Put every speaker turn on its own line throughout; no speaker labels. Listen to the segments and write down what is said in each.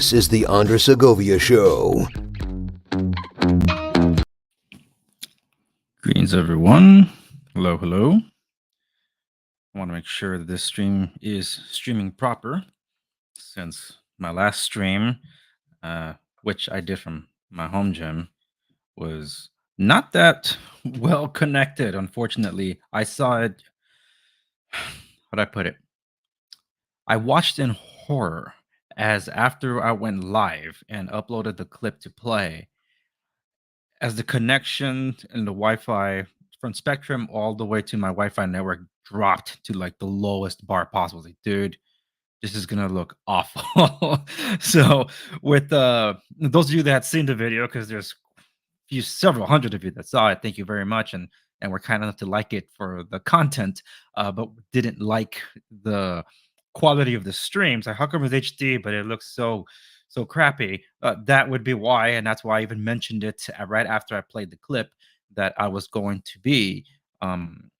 This is the Theandressegovia Show.
Greetings, everyone. Hello, hello. I want to make sure that this stream is streaming proper, since my last stream, which I did from my home gym, was not that well connected, unfortunately. I saw it, how'd I put it? I watched in horror as after I went live and uploaded the clip to play, as the connection and the Wi-Fi from Spectrum all the way to my Wi-Fi network dropped to like the lowest bar possible. Like, dude, this is gonna look awful. So with those of you that had seen the video, because there's several hundred of you that saw it, thank you very much, and we're kind enough to like it for the content, but didn't like the quality of the streams. Like, how come it's HD but it looks so crappy? That would be why, and that's why I even mentioned it right after I played the clip, that I was going to be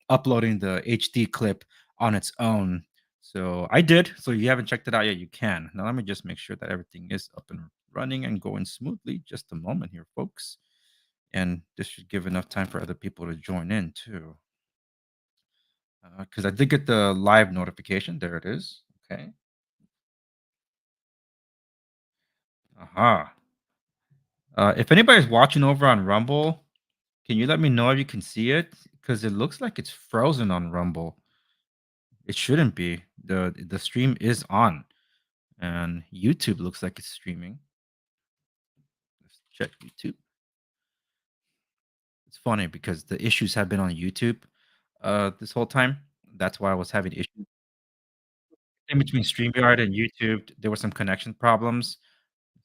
uploading the HD clip on its own. So I did. So if you haven't checked it out yet, you can. Now let me just make sure that everything is up and running and going smoothly. Just a moment here, folks. And this should give enough time for other people to join in too. Because I did get the live notification. There it is. Okay. Aha. If anybody's watching over on Rumble, can you let me know if you can see it? Because it looks like it's frozen on Rumble. It shouldn't be. The stream is on, and YouTube looks like it's streaming. Let's check YouTube. It's funny because the issues have been on YouTube this whole time. That's why I was having issues in between Streamyard and YouTube. There were some connection problems.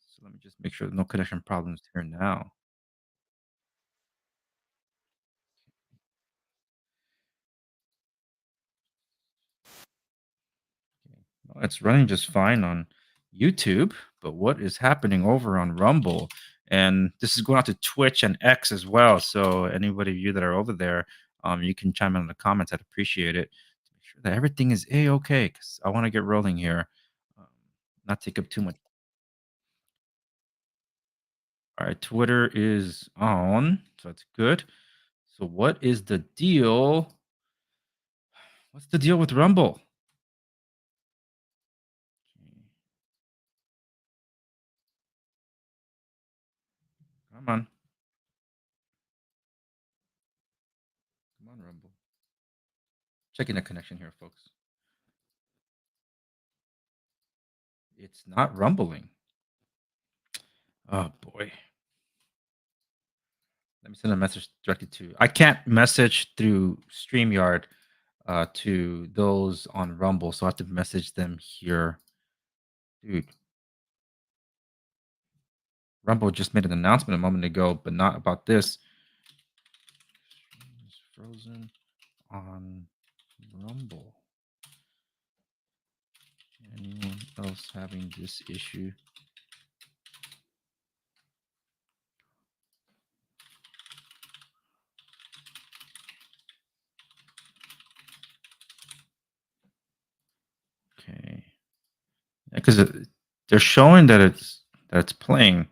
So let me just make sure no connection problems here now. Well, it's running just fine on YouTube, but what is happening over on Rumble? And this is going out to Twitch and X as well. So anybody of you that are over there, you can chime in the comments. I'd appreciate it to make sure that everything is a-okay, because I want to get rolling here, not take up too much. All right, Twitter is on, so that's good. So what is the deal? What's the deal with Rumble? Come on. Come on, Rumble. Checking the connection here, folks. It's not rumbling. Oh, boy. Let me send a message directly to... I can't message through Streamyard to those on Rumble, so I have to message them here. Dude, Rumble just made an announcement a moment ago, but not about this. It's frozen on Rumble. Anyone else having this issue? Okay, because they're showing that it's playing.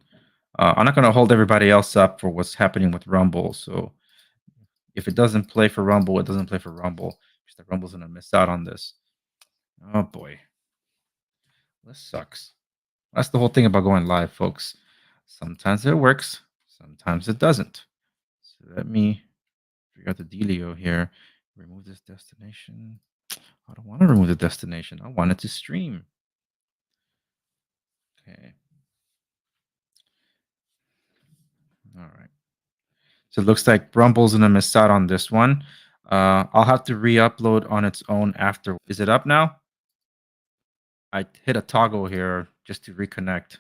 I'm not going to hold everybody else up for what's happening with Rumble. So if it doesn't play for Rumble, it doesn't play for Rumble. Because the Rumble's going to miss out on this. Oh boy, this sucks. That's the whole thing about going live, folks. Sometimes it works, sometimes it doesn't. So let me figure out the dealio here. Remove this destination. I don't want to remove the destination. I want it to stream. Okay. All right. So it looks like Rumble's gonna miss out on this one. I'll have to re-upload on its own after. Is it up now? I hit a toggle here just to reconnect.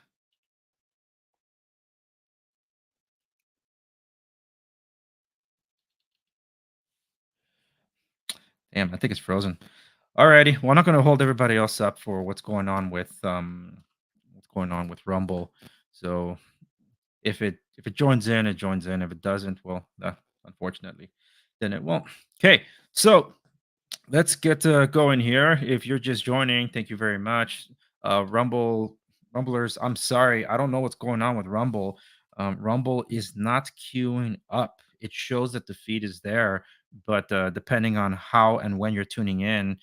Damn, I think it's frozen. Alrighty. Well, I'm not gonna hold everybody else up for what's going on with Rumble. So if it joins in, it joins in. If it doesn't, well, unfortunately, then it won't. Okay, so let's get going here. If you're just joining, thank you very much. Rumblers, I'm sorry. I don't know what's going on with Rumble. Rumble is not queuing up. It shows that the feed is there, but depending on how and when you're tuning in,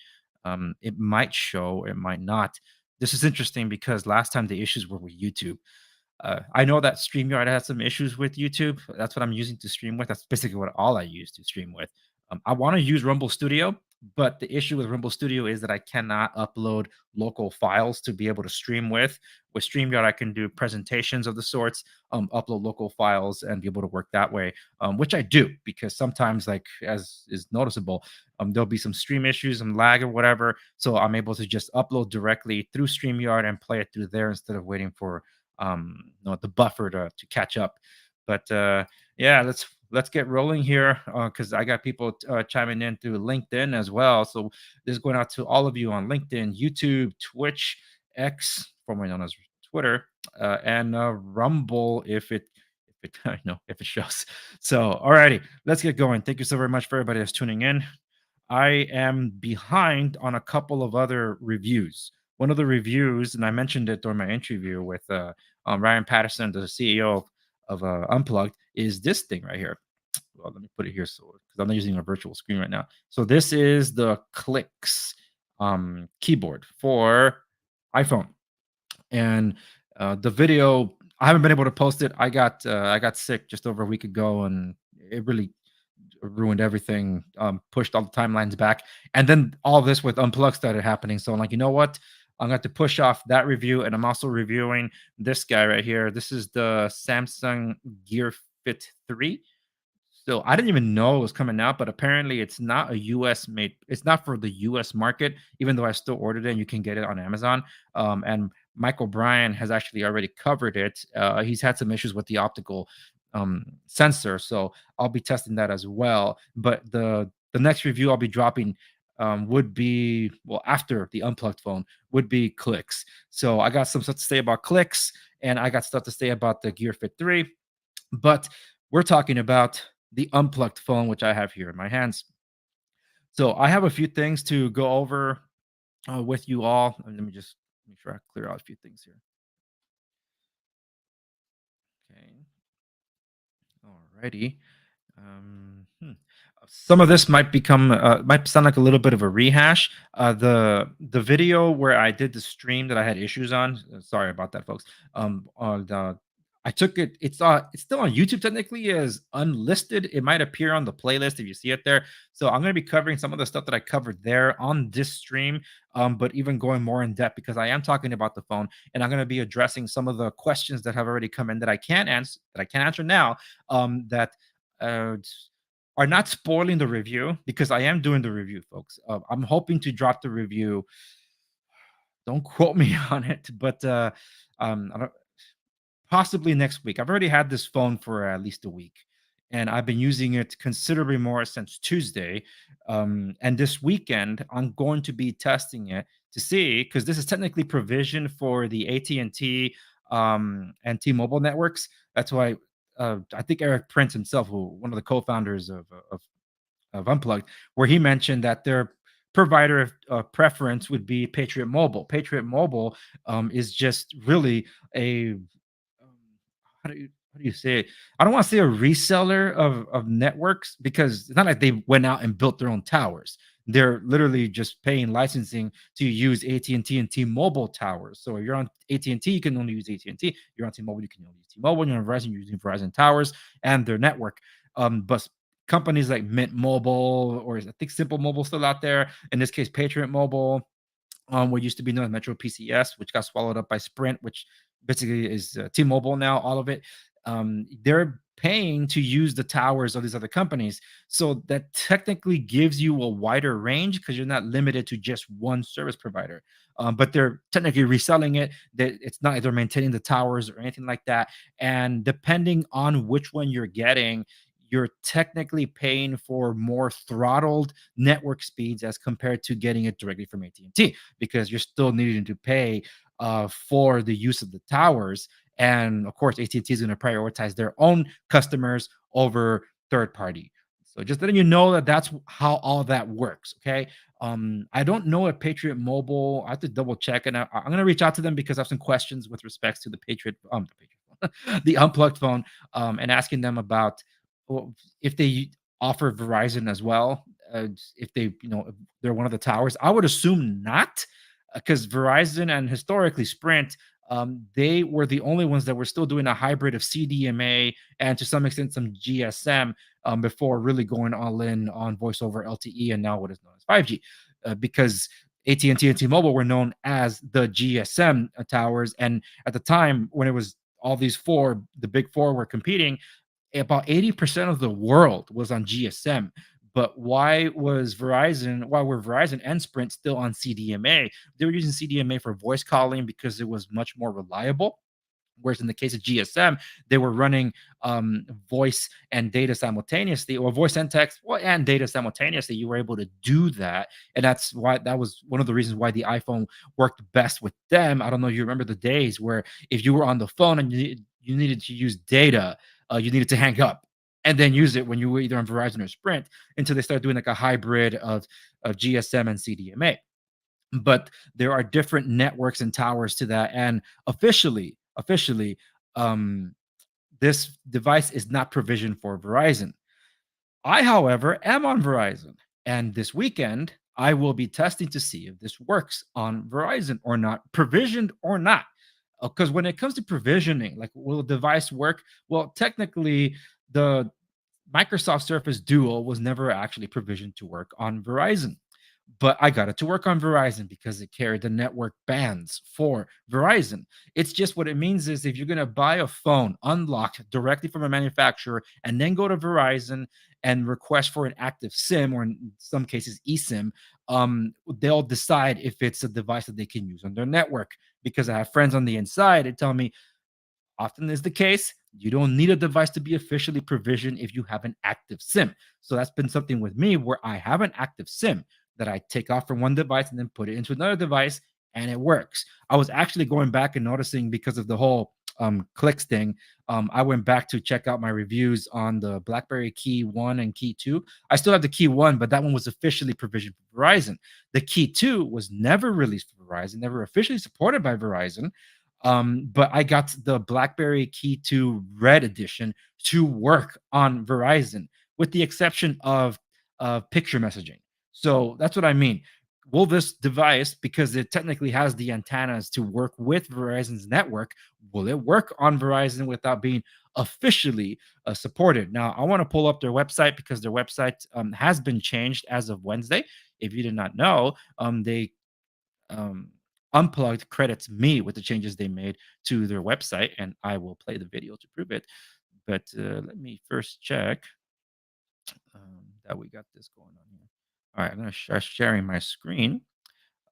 it might show, it might not. This is interesting because last time the issues were with YouTube. I know that StreamYard has some issues with YouTube. That's what I'm using to stream with. That's basically what all I use to stream with. I want to use Rumble Studio, but the issue with Rumble Studio is that I cannot upload local files to be able to stream with. With StreamYard, I can do presentations of the sorts, upload local files, and be able to work that way, which I do because sometimes, like as is noticeable, there'll be some stream issues, some lag or whatever. So I'm able to just upload directly through StreamYard and play it through there instead of waiting for the buffer to catch up. But yeah, let's get rolling here because I got people chiming in through LinkedIn as well. So this is going out to all of you on LinkedIn, YouTube, Twitch, X, formerly known as Twitter, and Rumble if it shows. So alrighty, let's get going. Thank you so very much for everybody that's tuning in. I am behind on a couple of other reviews. One of the reviews, and I mentioned it during my interview with Ryan Patterson, the CEO of Unplugged, is this thing right here. Well, let me put it here so because I'm not using a virtual screen right now. So this is the Clicks keyboard for iPhone, and the video I haven't been able to post it. I got sick just over a week ago, and it really ruined everything, pushed all the timelines back. And then all this with Unplugged started happening. So I'm like, you know what? I'm going to have to push off that review. And I'm also reviewing this guy right here. This is the Samsung Gear Fit 3. So I didn't even know it was coming out, but apparently it's not a US made. It's not for the US market, even though I still ordered it and you can get it on Amazon. And Michael Bryan has actually already covered it. He's had some issues with the optical sensor, so I'll be testing that as well. But the next review I'll be dropping would be after the unplugged phone would be Clicks. So I got some stuff to say about Clicks, and I got stuff to say about the Gear Fit 3. But we're talking about the unplugged phone, which I have here in my hands. So I have a few things to go over with you all. Let me just make sure I clear out a few things here. Okay. Alrighty. Some of this might sound like a little bit of a rehash. The video where I did the stream that I had issues on. Sorry about that, folks. I took it. It's still on YouTube technically as unlisted. It might appear on the playlist if you see it there. So I'm going to be covering some of the stuff that I covered there on this stream, but even going more in depth because I am talking about the phone, and I'm going to be addressing some of the questions that have already come in that I can't answer now. That are not spoiling the review because I am doing the review, folks. I'm hoping to drop the review Don't quote me on it, but I don't, possibly next week. I've already had this phone for at least a week, and I've been using it considerably more since Tuesday. And this weekend, I'm going to be testing it to see, because this is technically provisioned for the AT&T and T-Mobile networks. That's why I think Erik Prince himself, who one of the co-founders of Unplugged, where he mentioned that their provider of preference would be Patriot Mobile. Patriot Mobile is just really a how do you say it? I don't want to say a reseller of networks, because it's not like they went out and built their own towers. They're literally just paying licensing to use AT&T and T-Mobile towers. So if you're on AT&T, you can only use AT&T. You're on T-Mobile, you can only use T-Mobile. You're on Verizon, you're using Verizon towers and their network. But companies like Mint Mobile, or I think Simple Mobile, still out there. In this case, Patriot Mobile, what used to be known as Metro PCS, which got swallowed up by Sprint, which basically is T-Mobile now, all of it. They're paying to use the towers of these other companies. So that technically gives you a wider range, because you're not limited to just one service provider. But they're technically reselling it. It's not like they're maintaining the towers or anything like that. And depending on which one you're getting, you're technically paying for more throttled network speeds as compared to getting it directly from AT&T, because you're still needing to pay for the use of the towers. And of course, AT&T is going to prioritize their own customers over third party. So just letting you know that that's how all that works. Okay. I don't know if Patriot Mobile, I have to double check, and I'm going to reach out to them because I have some questions with respects to the the Unplugged phone, and asking them about, well, if they offer Verizon as well, if they, if they're one of the towers. I would assume not, because Verizon and historically Sprint, they were the only ones that were still doing a hybrid of CDMA and to some extent some GSM, before really going all in on voice over LTE and now what is known as 5G, because AT&T and T-Mobile were known as the GSM towers. And at the time when it was all these four, the big four were competing, about 80% of the world was on GSM. But why were Verizon and Sprint still on CDMA? They were using CDMA for voice calling because it was much more reliable. Whereas in the case of GSM, they were running voice and data simultaneously, or voice and text, well, and data simultaneously. You were able to do that. And that was one of the reasons why the iPhone worked best with them. I don't know if you remember the days where if you were on the phone and you needed to use data, you needed to hang up and then use it when you were either on Verizon or Sprint, until they started doing like a hybrid of GSM and CDMA. But there are different networks and towers to that. And officially, um, this device is not provisioned for Verizon. I, however, am on Verizon, and this weekend I will be testing to see if this works on Verizon or not, provisioned or not. Because when it comes to provisioning, like, will a device work? Well, technically, the Microsoft Surface Duo was never actually provisioned to work on Verizon, but I got it to work on Verizon because it carried the network bands for Verizon. It's just, what it means is, if you're going to buy a phone unlocked directly from a manufacturer and then go to Verizon and request for an active SIM, or in some cases eSIM, they'll decide if it's a device that they can use on their network. Because I have friends on the inside that tell me, often is the case, you don't need a device to be officially provisioned if you have an active SIM. So that's been something with me, where I have an active SIM that I take off from one device and then put it into another device, and it works. I was actually going back and noticing, because of the whole clicks thing, I went back to check out my reviews on the BlackBerry Key 1 and Key 2. I still have the Key 1, but that one was officially provisioned for Verizon. The Key 2 was never released for Verizon, never officially supported by Verizon. But I got the BlackBerry Key 2 Red Edition to work on Verizon, with the exception of picture messaging. So that's what I mean. Will this device, because it technically has the antennas to work with Verizon's network, will it work on Verizon without being officially supported? Now, I want to pull up their website, because their website has been changed as of Wednesday. If you did not know, they um, Unplugged credits me with the changes they made to their website, and I will play the video to prove it. But let me first check that we got this going on here. All right, I'm going to start sharing my screen.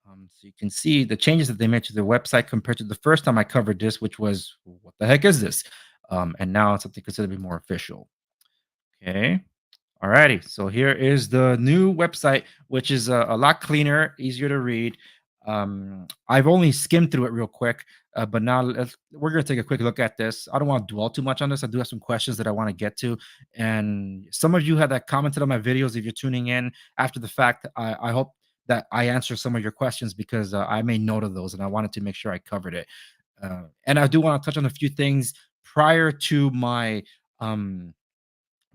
So you can see the changes that they made to their website compared to the first time I covered this, which was what the heck is this? And now it's something considered to be more official. Okay. Alrighty, so here is the new website, which is a lot cleaner, easier to read. I've only skimmed through it real quick, but now we're going to take a quick look at this. I don't want to dwell too much on this. I do have some questions that I want to get to, and some of you had that commented on my videos. If you're tuning in after the fact, I hope that I answer some of your questions because I made note of those, and I wanted to make sure I covered it. And I do want to touch on a few things prior to my um,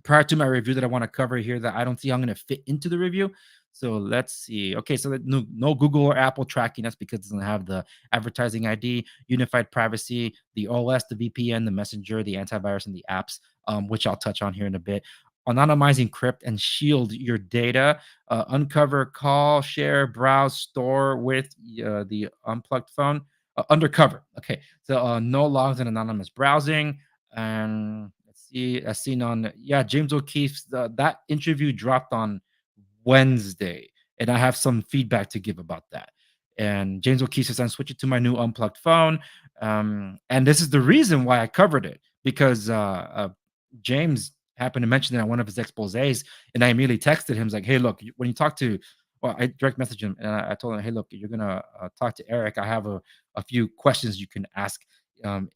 review that I want to cover here that I don't see how I'm going to fit into the review. So let's see. Okay, so no Google or Apple tracking. That's because it doesn't have the advertising ID, unified privacy, the OS, the VPN, the messenger, the antivirus, and the apps, which I'll touch on here in a bit. Anonymize, encrypt, and shield your data. Uncover, call, share, browse, store with the unplugged phone. Undercover. Okay, so no logs and anonymous browsing. And let's see, as seen on James O'Keefe's that interview dropped on Wednesday, and I have some feedback to give about that. And James O'Keefe says I'm switching to my new unplugged phone, and this is the reason why I covered it because James happened to mention it on one of his exposés, and I immediately texted him like, "Hey, look, when you talk to," well, I direct messaged him, and I told him, "Hey, look, you're gonna talk to Erik. I have a few questions you can ask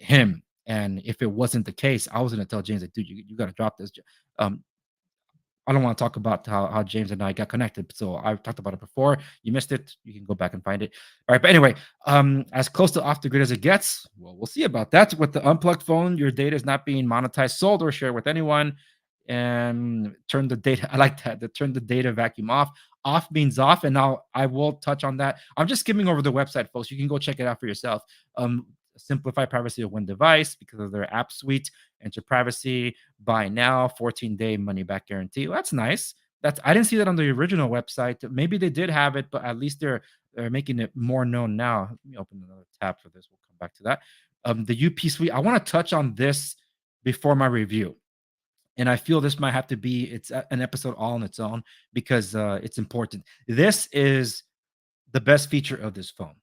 him." And if it wasn't the case, I was gonna tell James like, "Dude, you got to drop this." Um, I don't want to talk about how James and I got connected. So I've talked about it before. You missed it. You can go back and find it. All right. But anyway, as close to off the grid as it gets, well, we'll see about that. With the unplugged phone, your data is not being monetized, sold, or shared with anyone. And turn the data. I like that. Turn the data vacuum off. Off means off. And now I will touch on that. I'm just skimming over the website, folks. You can go check it out for yourself. Simplify privacy of one device because of their app suite. Enter privacy, buy now, 14-day money back guarantee. Well, that's nice. I didn't see that on the original website. Maybe they did have it, but at least they're making it more known now. Let me open another tab for this. We'll come back to that. The UP suite. I want to touch on this before my review, and I feel this might have to be an episode all on its own because it's important. This is the best feature of this phone,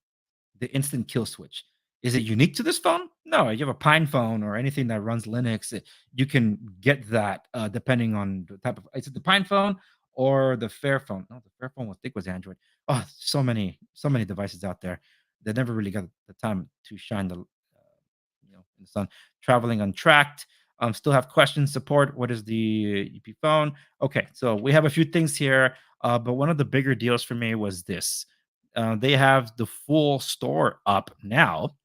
the instant kill switch. Is it unique to this phone? No, you have a Pine phone or anything that runs Linux, you can get that depending on the type of. Is it the Pine phone or the Fair phone? No, the Fair phone I think was Android. Oh, so many devices out there that never really got the time to shine the in the sun. Traveling untracked. Still have questions. Support. What is the EP phone? Okay, so we have a few things here, but one of the bigger deals for me was this. They have the full store up now,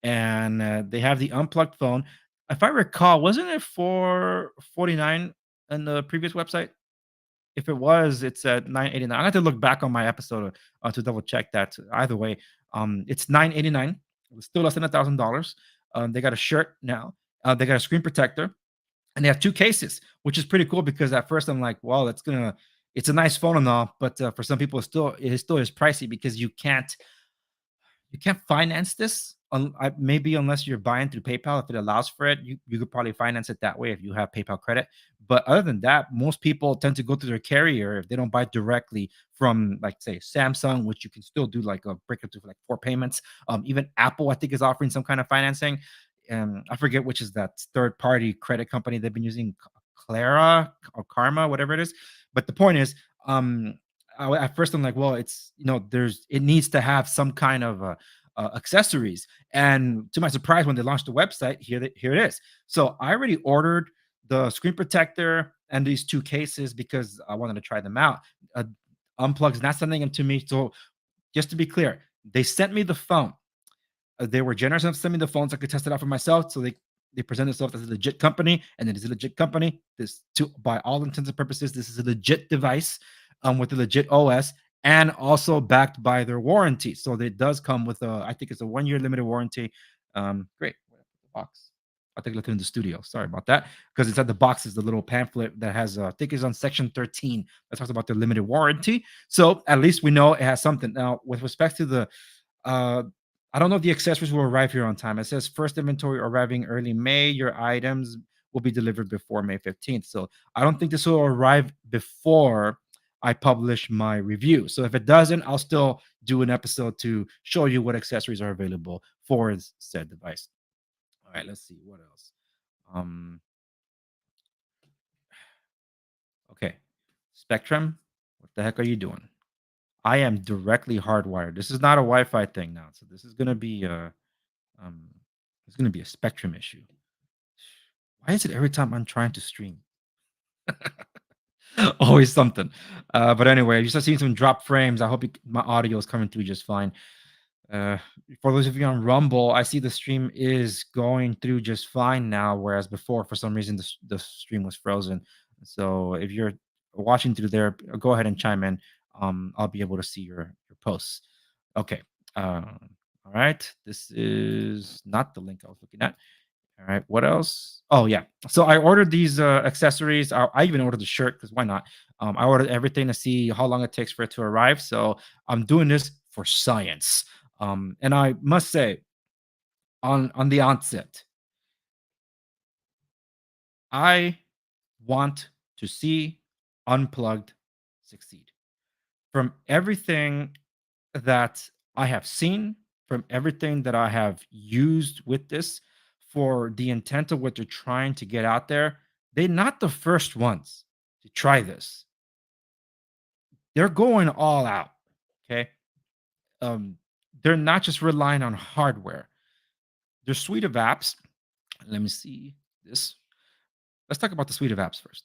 and they have the unplugged phone. If I recall, wasn't it for 49 in the previous website? If it was, it's at 989. I have to look back on my episode to double check that. Either way, it's 989. It's still less than $1,000. They got a shirt now. They got a screen protector, and they have two cases, which is pretty cool because at first I'm like, well, it's a nice phone and all, but for some people, it still is pricey because you can't finance this maybe unless you're buying through PayPal. If it allows for it, you could probably finance it that way if you have PayPal credit. But other than that, most people tend to go through their carrier if they don't buy directly from, like, say, Samsung, which you can still do like a break it to like 4 payments. Even Apple, I think, is offering some kind of financing. I forget which is that third party credit company they've been using, Clara or Karma, whatever it is. But the point is, at first I'm like, well, it needs to have some kind of accessories. And to my surprise, when they launched the website, here it is. So I already ordered the screen protector and these two cases because I wanted to try them out. Unplug's not sending them to me. So just to be clear, they sent me the phone. They were generous enough to send me the phone so I could test it out for myself. So they present themselves as a legit company, and it is a legit company. By all intents and purposes, this is a legit device with a legit OS, and also backed by their warranty. So it does come with I think it's a 1-year limited warranty. Great. The box. I think I left it in the studio. Sorry about that. Because inside the box is the little pamphlet that has, I think it's on section 13 that talks about the limited warranty. So at least we know it has something. Now, with respect to the I don't know if the accessories will arrive here on time. It says first inventory arriving early May. Your items will be delivered before May 15th. So I don't think this will arrive before I publish my review. So if it doesn't, I'll still do an episode to show you what accessories are available for said device. All right, let's see what else. Um, okay, Spectrum, what the heck are you doing? I am directly hardwired. This is not a Wi-Fi thing now, so this is gonna be um, it's gonna be a Spectrum issue. Why is it every time I'm trying to stream? Always something. But anyway, you start seeing some drop frames. I hope my audio is coming through just fine. Uh, for those of you on Rumble, I see the stream is going through just fine now, whereas before, for some reason, the stream was frozen. So if you're watching through there, go ahead and chime in. I'll be able to see your posts. Okay. All right. This is not the link I was looking at. All right. What else? Oh yeah. So I ordered these accessories. I even ordered the shirt because why not? I ordered everything to see how long it takes for it to arrive. So I'm doing this for science. And I must say, on the onset, I want to see Unplugged succeed. From everything that I have seen, from everything that I have used with this for the intent of what they're trying to get out there, they're not the first ones to try this. They're going all out. Okay. Um, they're not just relying on hardware. Their suite of apps. Let me see this. Let's talk about the suite of apps first.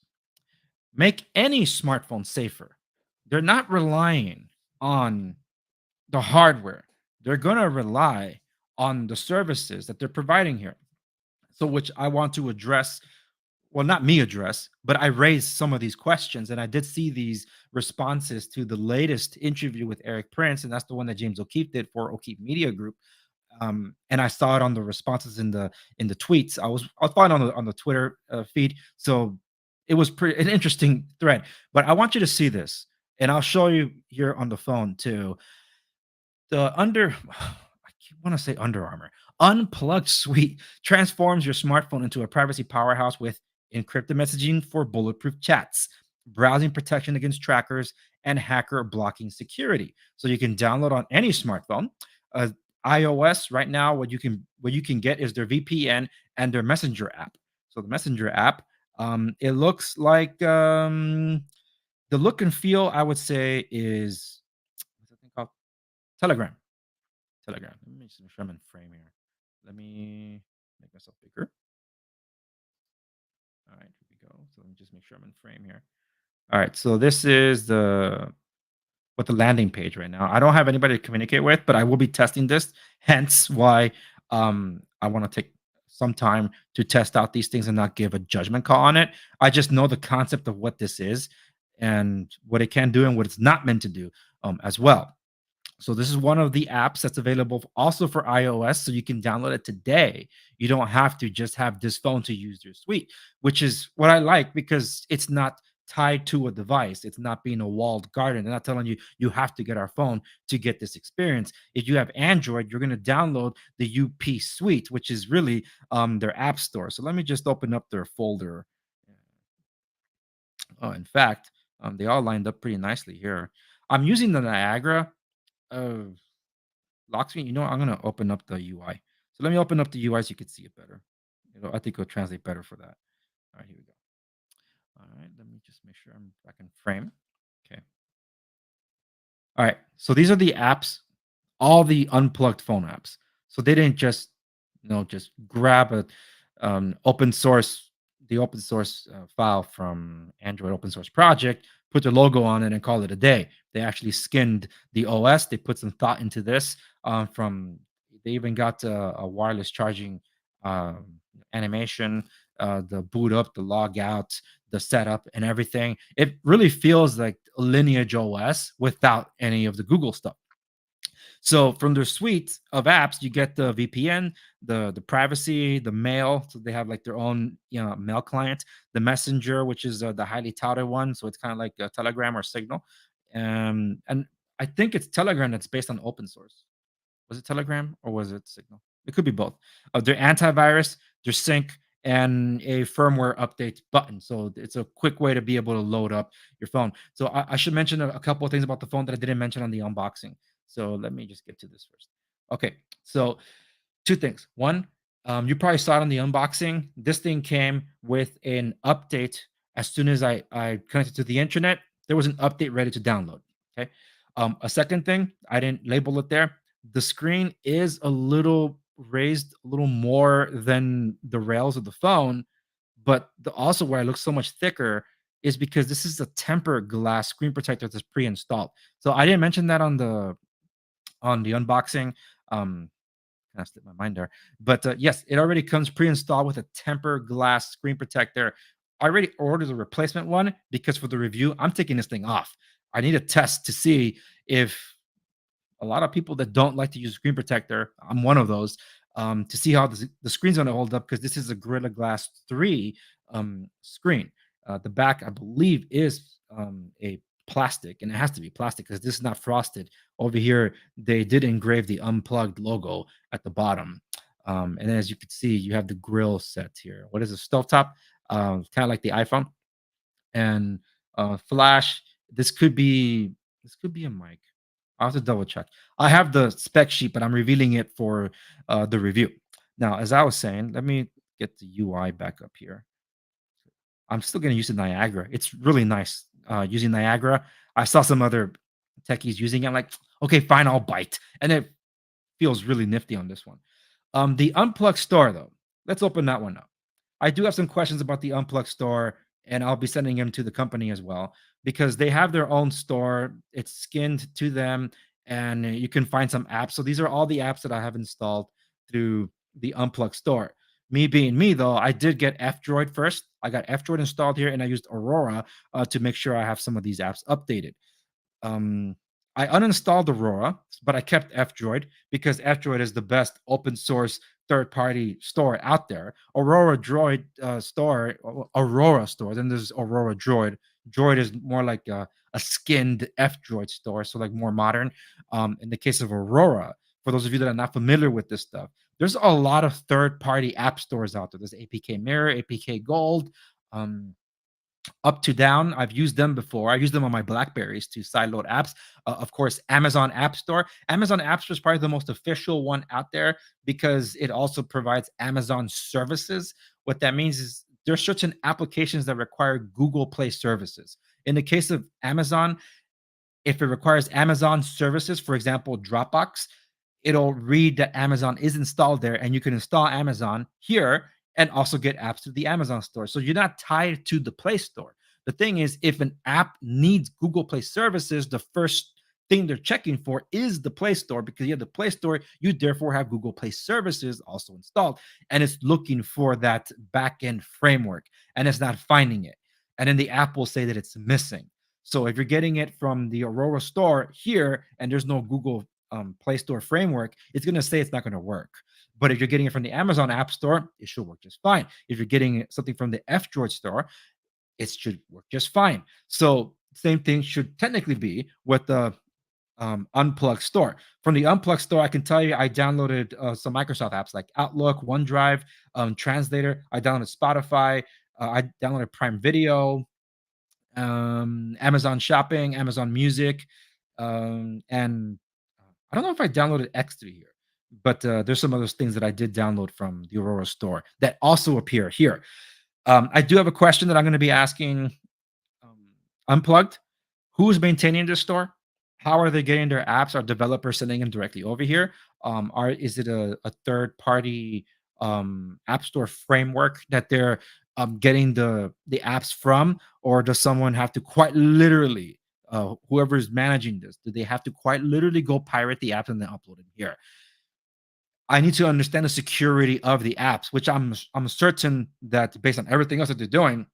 Make any smartphone safer. They're not relying on the hardware. They're going to rely on the services that they're providing here. So, which I want to address. Well, not me address, but I raised some of these questions, and I did see these responses to the latest interview with Erik Prince, and that's the one that James O'Keefe did for O'Keefe Media Group. And I saw it on the responses in the tweets. I was following on the Twitter feed, so it was pretty an interesting thread. But I want you to see this, and I'll show you here on the phone too. The I want to say Under Armour Unplugged Suite transforms your smartphone into a privacy powerhouse with encrypted messaging for bulletproof chats, browsing protection against trackers, and hacker blocking security. So you can download on any smartphone. Uh, iOS right now, what you can get is their VPN and their Messenger app. So the Messenger app, it looks like the look and feel. I would say is what's that thing called? Telegram. Telegram. Let me just make sure I'm in frame here. Let me make myself bigger. All right, here we go. So let me just make sure I'm in frame here. All right, so this is the landing page right now. I don't have anybody to communicate with, but I will be testing this. Hence why I want to take some time to test out these things and not give a judgment call on it. I just know the concept of what this is and what it can do and what it's not meant to do as well. So this is one of the apps that's available also for iOS, so you can download it today. You don't have to just have this phone to use your suite, which is what I like because it's not tied to a device. It's not being a walled garden. They're not telling you you have to get our phone to get this experience. If you have Android, you're going to download the UP Suite, which is really their app store. So let me just open up their folder. Oh, in fact, they all lined up pretty nicely here. I'm using the Niagara uh, lock screen. You know what? I'm gonna open up the UI. So let me open up the UI so you can see it better. I think it'll translate better for that. All right, here we go. All right, let me just make sure I'm back in frame. Okay. All right. So these are the apps, all the unplugged phone apps. So they didn't just, just grab open source, the open source file from Android open source project, put their logo on it, and call it a day. They actually skinned the OS. They put some thought into this. They even got a wireless charging animation, the boot up, the log out, the setup, and everything. It really feels like Lineage OS without any of the Google stuff. So from their suite of apps, you get the VPN, the privacy, the mail. So they have like their own mail client, the Messenger, which is the highly touted one. So it's kind of like a Telegram or Signal, and I think it's Telegram that's based on open source. Was it Telegram or was it Signal? It could be both. Their antivirus, their sync, and a firmware update button. So it's a quick way to be able to load up your phone. So I should mention a couple of things about the phone that I didn't mention on the unboxing. So let me just get to this first. Okay, so two things. One, you probably saw it on the unboxing. This thing came with an update. As soon as I connected to the internet, there was an update ready to download. Okay. A second thing, I didn't label it there. The screen is a little raised, a little more than the rails of the phone, but also where it looks so much thicker is because this is a tempered glass screen protector that's pre-installed. So I didn't mention that on the unboxing. Kind of slipped my mind there. But yes, it already comes pre-installed with a tempered glass screen protector. I already ordered the replacement one because for the review, I'm taking this thing off. I need a test to see if a lot of people that don't like to use screen protector, I'm one of those, to see how the screen's going to hold up because this is a Gorilla Glass 3 screen. The back, I believe, is a plastic, and it has to be plastic because this is not frosted. Over here, they did engrave the Unplugged logo at the bottom. And then as you can see, you have the grill set here. What is a stovetop? Kind of like the iPhone. And flash, this could be a mic. I'll have to double check. I have the spec sheet, but I'm revealing it for the review. Now, as I was saying, let me get the UI back up here. I'm still going to use the Niagara. It's really nice using Niagara. I saw some other techies using it. I'm like, okay, fine, I'll bite. And it feels really nifty on this one. The Unplugged store, though, let's open that one up. I do have some questions about the Unplugged store, and I'll be sending them to the company as well because they have their own store. It's skinned to them, and you can find some apps. So these are all the apps that I have installed through the Unplugged store. Me being me, though, I did get F Droid first. I got F Droid installed here, and I used Aurora to make sure I have some of these apps updated. Um, I uninstalled Aurora, but I kept F-Droid because F-Droid is the best open source third-party store out there. Aurora store. Then there's Aurora Droid. Droid is more like a skinned F-Droid store, so like more modern. In the case of Aurora, for those of you that are not familiar with this stuff, there's a lot of third-party app stores out there. There's APK Mirror, APK Gold. Up to down. I've used them before. I use them on my Blackberries to sideload apps. Of course, Amazon App Store. Amazon App Store is probably the most official one out there because it also provides Amazon services. What that means is there's certain applications that require Google Play services. In the case of Amazon, if it requires Amazon services, for example, Dropbox, it'll read that Amazon is installed there, and you can install Amazon here and also get apps through the Amazon store. So you're not tied to the Play Store. The thing is, if an app needs Google Play services, the first thing they're checking for is the Play Store because you have the Play Store, you therefore have Google Play services also installed, and it's looking for that backend framework and it's not finding it. And then the app will say that it's missing. So if you're getting it from the Aurora store here and there's no Google Play Store framework, it's going to say it's not going to work. But if you're getting it from the Amazon App Store, it should work just fine. If you're getting something from the F-Droid store, it should work just fine. So same thing should technically be with the Unplugged store. From the Unplugged store, I can tell you I downloaded some Microsoft apps like Outlook, OneDrive, Translator. I downloaded Spotify. I downloaded Prime Video, Amazon Shopping, Amazon Music, and I don't know if I downloaded X3 here, but there's some other things that I did download from the Aurora store that also appear here. I do have a question that I'm going to be asking um, Unplugged. Who's maintaining this store? How are they getting their apps? Are developers sending them directly over here? Is it a third party app store framework that they're getting the apps from, or does someone have to quite literally whoever's managing this, do they have to quite literally go pirate the apps and then upload it here? I need to understand the security of the apps, which I'm certain that based on everything else that they're doing,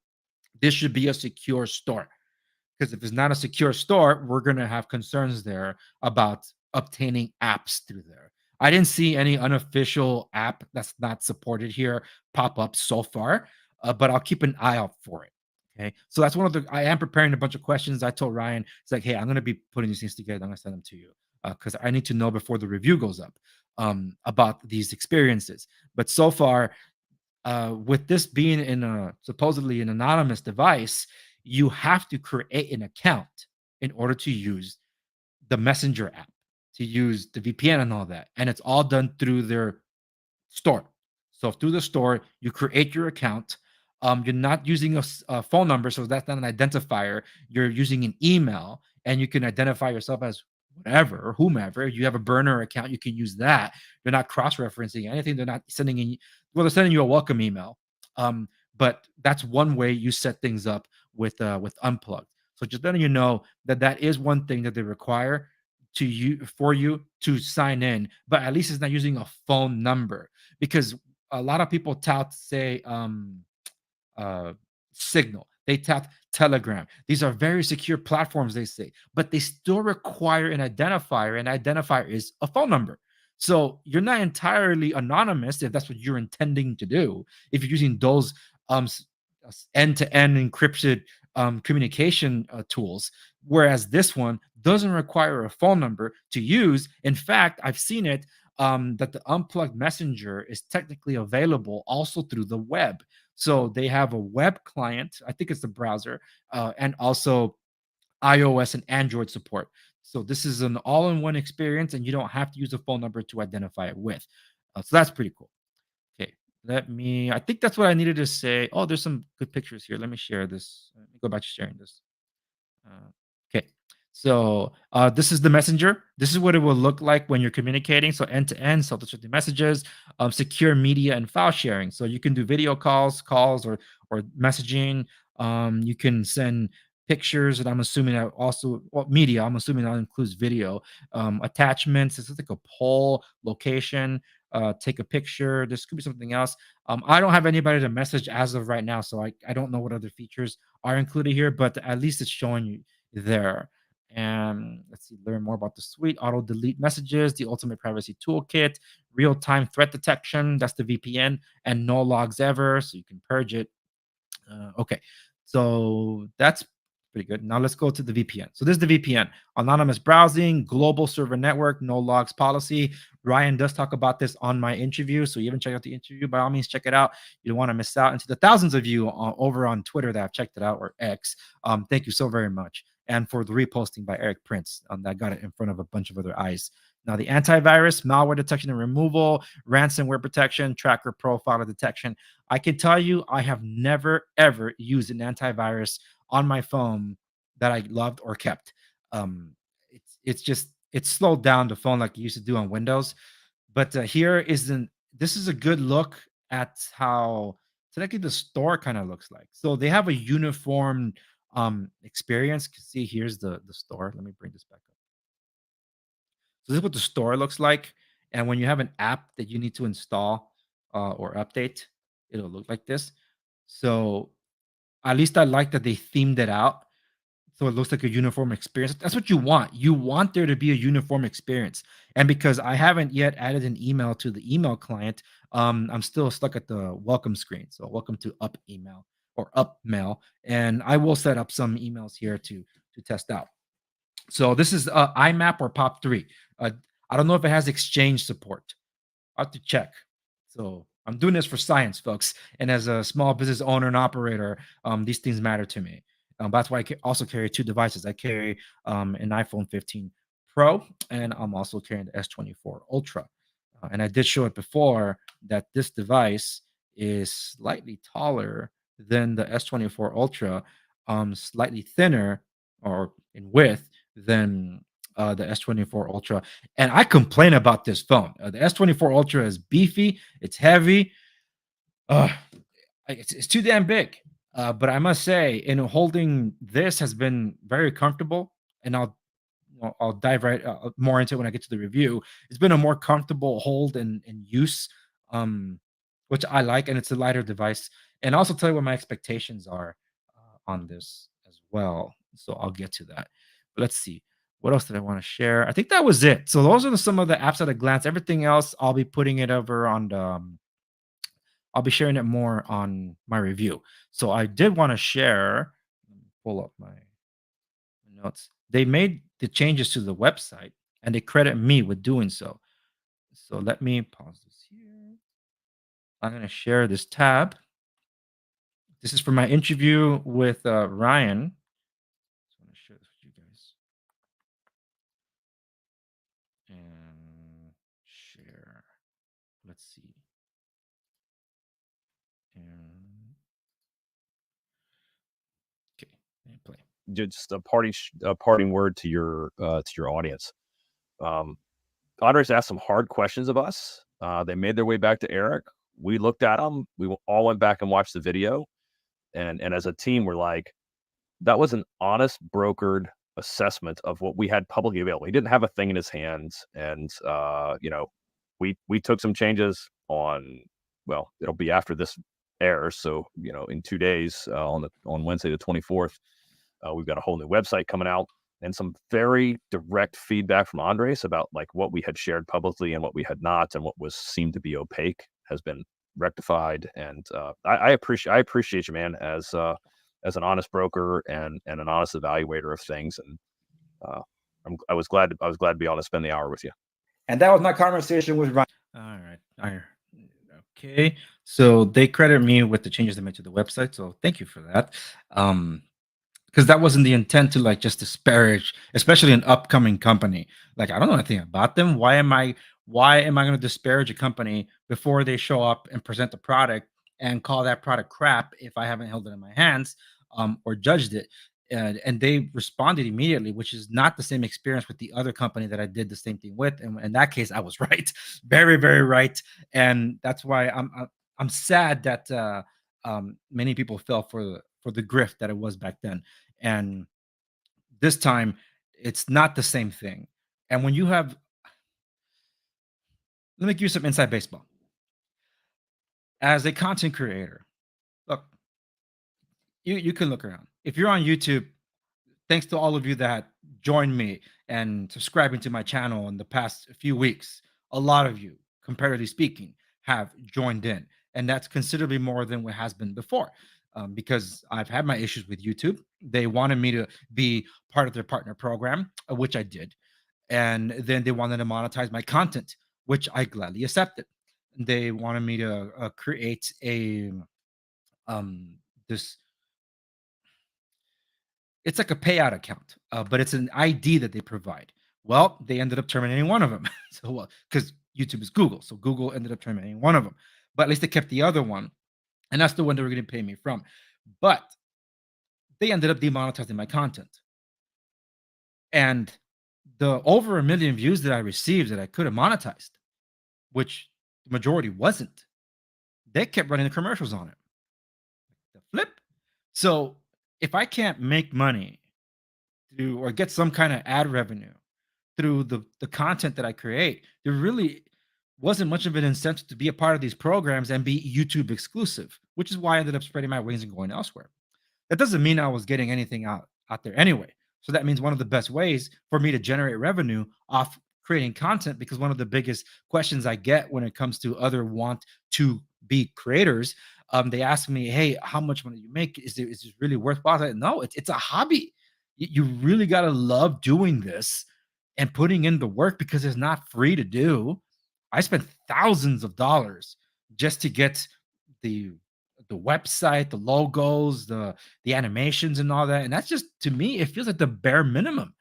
this should be a secure store. Because if it's not a secure store, we're going to have concerns there about obtaining apps through there. I didn't see any unofficial app that's not supported here pop up so far, but I'll keep an eye out for it. Okay. So that's one of the, I am preparing a bunch of questions. I told Ryan, it's like, hey, I'm going to be putting these things together. I'm going to send them to you because I need to know before the review goes up about these experiences. But so far, with this being in a supposedly an anonymous device, you have to create an account in order to use the Messenger app.
to use the VPN and all that. And it's all done through their store. So through the store, you create your account. You're not using a phone number, so that's not an identifier. You're using an email, and you can identify yourself as whatever or whomever. You have a burner account, you can use that. You're not cross-referencing anything. They're not sending in. Well, they're sending you a welcome email. But that's one way you set things up with Unplugged. So just letting you know that that is one thing that they require to you for you to sign in, but at least it's not using a phone number, because a lot of people tout, say, uh, Signal. They tout Telegram. These are very secure platforms, they say, but they still require an identifier. An identifier is a phone number. So you're not entirely anonymous if that's what you're intending to do. If you're using those um, end-to-end encrypted communication tools, whereas this one doesn't require a phone number to use. In fact, I've seen it that the Unplugged Messenger is technically available also through the web. So they have a web client, I think it's the browser, and also iOS and Android support. So this is an all-in-one experience, and you don't have to use a phone number to identify it with. So that's pretty cool. Okay, I think that's what I needed to say. Oh, there's some good pictures here. Let me share this. Let me go back to sharing this. Uh, okay. So this is the messenger. This is what it will look like when you're communicating. So end to end, self-destructing messages, secure media and file sharing. So you can do video calls, or messaging. You can send pictures, and I'm assuming that also, well, media. I'm assuming that includes video, attachments. This is like a poll, location. Take a picture. This could be something else. I don't have anybody to message as of right now, so I don't know what other features are included here, but at least it's showing you there. And let's see, learn more about the suite. Auto delete messages, the ultimate privacy toolkit, real time threat detection, that's the VPN, and no logs ever, so you can purge it. Okay, so that's pretty good. Now let's go to the VPN. So this is the VPN: anonymous browsing, global server network, no logs policy. Ryan does talk about this on my interview, so you haven't checked out the interview, by all means check it out. You don't want to miss out. And to the thousands of you over on Twitter that have checked it out, or X, thank you so very much. And for the reposting by Erik Prince, that got it in front of a bunch of other eyes. Now, the antivirus, malware detection and removal, ransomware protection, tracker profile detection. I can tell you, I have never, ever used an antivirus on my phone that I loved or kept. It's slowed down the phone like it used to do on Windows. But this is a good look at how technically the store kind of looks like. So they have a uniform experience. See, here's the store. Let me bring this back up. So this is what the store looks like. And when you have an app that you need to install or update, it'll look like this. So at least I like that they themed it out so it looks like a uniform experience. That's what you want. You want there to be a uniform experience. And because I haven't yet added an email to the email client, I'm still stuck at the welcome screen. So welcome to Up Email or Up Mail, and I will set up some emails here to test out. So this is IMAP or POP3. I don't know if it has Exchange support. I have to check. So I'm doing this for science, folks. And as a small business owner and operator, these things matter to me. That's why I also carry two devices. I carry an iPhone 15 Pro, and I'm also carrying the S24 Ultra. And I did show it before that this device is slightly taller than the S24 Ultra, slightly thinner or in width than the S24 Ultra. And I complain about this phone. The S24 Ultra is beefy, it's heavy, it's too damn big. But I must say, in holding this has been very comfortable, and I'll dive right more into it when I get to the review. It's been a more comfortable hold and use, which I like, and it's a lighter device. And I'll also tell you what my expectations are on this as well. So I'll get to that. But let's see. What else did I want to share? I think that was it. So those are some of the apps at a glance. Everything else, I'll be putting it over on the. I'll be sharing it more on my review. So I did want to share. Let me pull up my notes. They made the changes to the website, and they credit me with doing so. So let me pause this here. I'm going to share this tab. This is for my interview with Ryan. I want to share this with you guys. And share. Let's see. And okay, and play.
Just a parting word to your audience. Andres asked some hard questions of us. They made their way back to Erik. We looked at them. We all went back and watched the video, and as a team, we're like, that was an honest, brokered assessment of what we had publicly available. He didn't have a thing in his hands, and we took some changes on. Well, it'll be after this airs, so in 2 days on Wednesday the 24th. We've got a whole new website coming out and some very direct feedback from Andres about like what we had shared publicly and what we had not, and what was seemed to be opaque has been rectified. And I appreciate you, man, as an honest broker and an honest evaluator of things. And I was glad to be able to spend the hour with you.
And that was my conversation with Ryan. All right. Okay. So they credit me with the changes they made to the website. So thank you for that. Because that wasn't the intent to like just disparage, especially an upcoming company. Like, I don't know anything about them. Why am I going to disparage a company before they show up and present the product and call that product crap if I haven't held it in my hands or judged it? And they responded immediately, which is not the same experience with the other company that I did the same thing with. And in that case, I was right, very, very right. And that's why I'm sad that many people fell for the grift that it was back then. And this time, it's not the same thing. And when you have, let me give you some inside baseball. As a content creator, look, you can look around. If you're on YouTube, thanks to all of you that joined me and subscribing to my channel in the past few weeks, a lot of you, comparatively speaking, have joined in. And that's considerably more than what has been before. Because I've had my issues with YouTube. They wanted me to be part of their partner program, which I did. And then they wanted to monetize my content, which I gladly accepted. They wanted me to create a it's like a payout account, but it's an ID that they provide. Well, they ended up terminating one of them. So, because YouTube is Google, so Google ended up terminating one of them. But at least they kept the other one. And that's the one they were going to pay me from. But they ended up demonetizing my content. And the over 1 million views that I received that I could have monetized, which the majority wasn't, they kept running the commercials on it. The flip. So if I can't make money through or get some kind of ad revenue through the content that I create, there really wasn't much of an incentive to be a part of these programs and be YouTube exclusive, which is why I ended up spreading my wings and going elsewhere. That doesn't mean I was getting anything out there anyway. So that means one of the best ways for me to generate revenue off creating content, because one of the biggest questions I get when it comes to other want to be creators, they ask me, hey, how much money do you make? Is this really worthwhile? I said, no, it's a hobby. You really got to love doing this and putting in the work, because it's not free to do. I spent thousands of dollars just to get the website, the logos, the animations and all that. And that's just, to me, it feels like the bare minimum.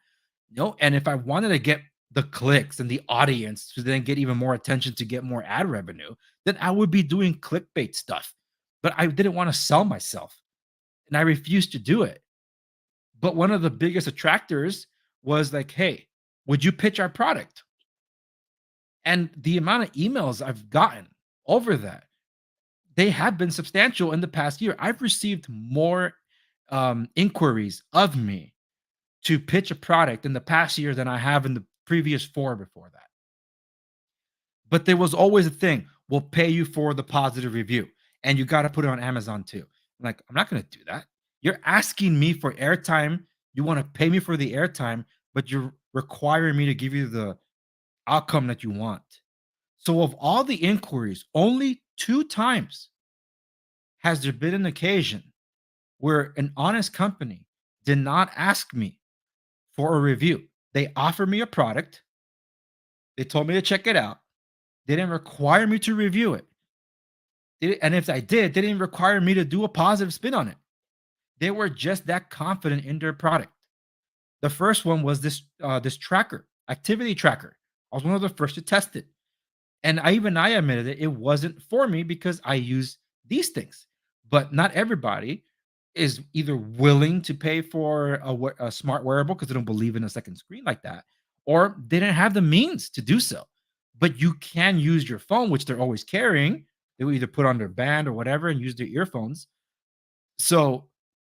And if I wanted to get the clicks and the audience to then get even more attention to get more ad revenue, then I would be doing clickbait stuff. But I didn't want to sell myself, and I refused to do it. But one of the biggest attractors was like, hey, would you pitch our product? And the amount of emails I've gotten over that, they have been substantial in the past year. I've received more inquiries of me to pitch a product in the past year than I have in the previous 4 before that. But there was always a thing, we'll pay you for the positive review, and you got to put it on Amazon too. I'm like, I'm not going to do that. You're asking me for airtime. You want to pay me for the airtime, but you're requiring me to give you the outcome that you want. So of all the inquiries, only 2 times has there been an occasion where an honest company did not ask me for a review. They offered me a product. They told me to check it out. They didn't require me to review it. And if I did, they didn't require me to do a positive spin on it. They were just that confident in their product. The first one was this tracker, activity tracker I was one of the first to test it. And I admitted it wasn't for me because I use these things. But not everybody is either willing to pay for a smart wearable because they don't believe in a second screen like that, or they didn't have the means to do so. But you can use your phone, which they're always carrying. They will either put on their band or whatever and use their earphones. So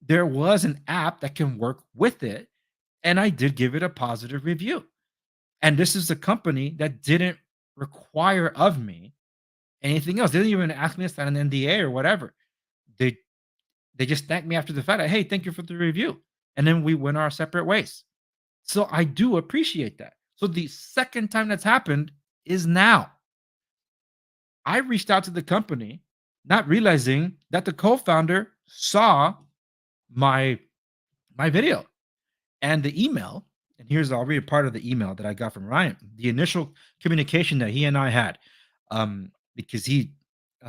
there was an app that can work with it. And I did give it a positive review. And this is a company that didn't require of me anything else. They didn't even ask me to sign an NDA or whatever. They they just thanked me after the fact. Hey, thank you for the review. And then we went our separate ways. So I do appreciate that. So the second time that's happened is now. I reached out to the company, not realizing that the co-founder saw my video and the email. And I'll read a part of the email that I got from Ryan. The initial communication that he and I had, because he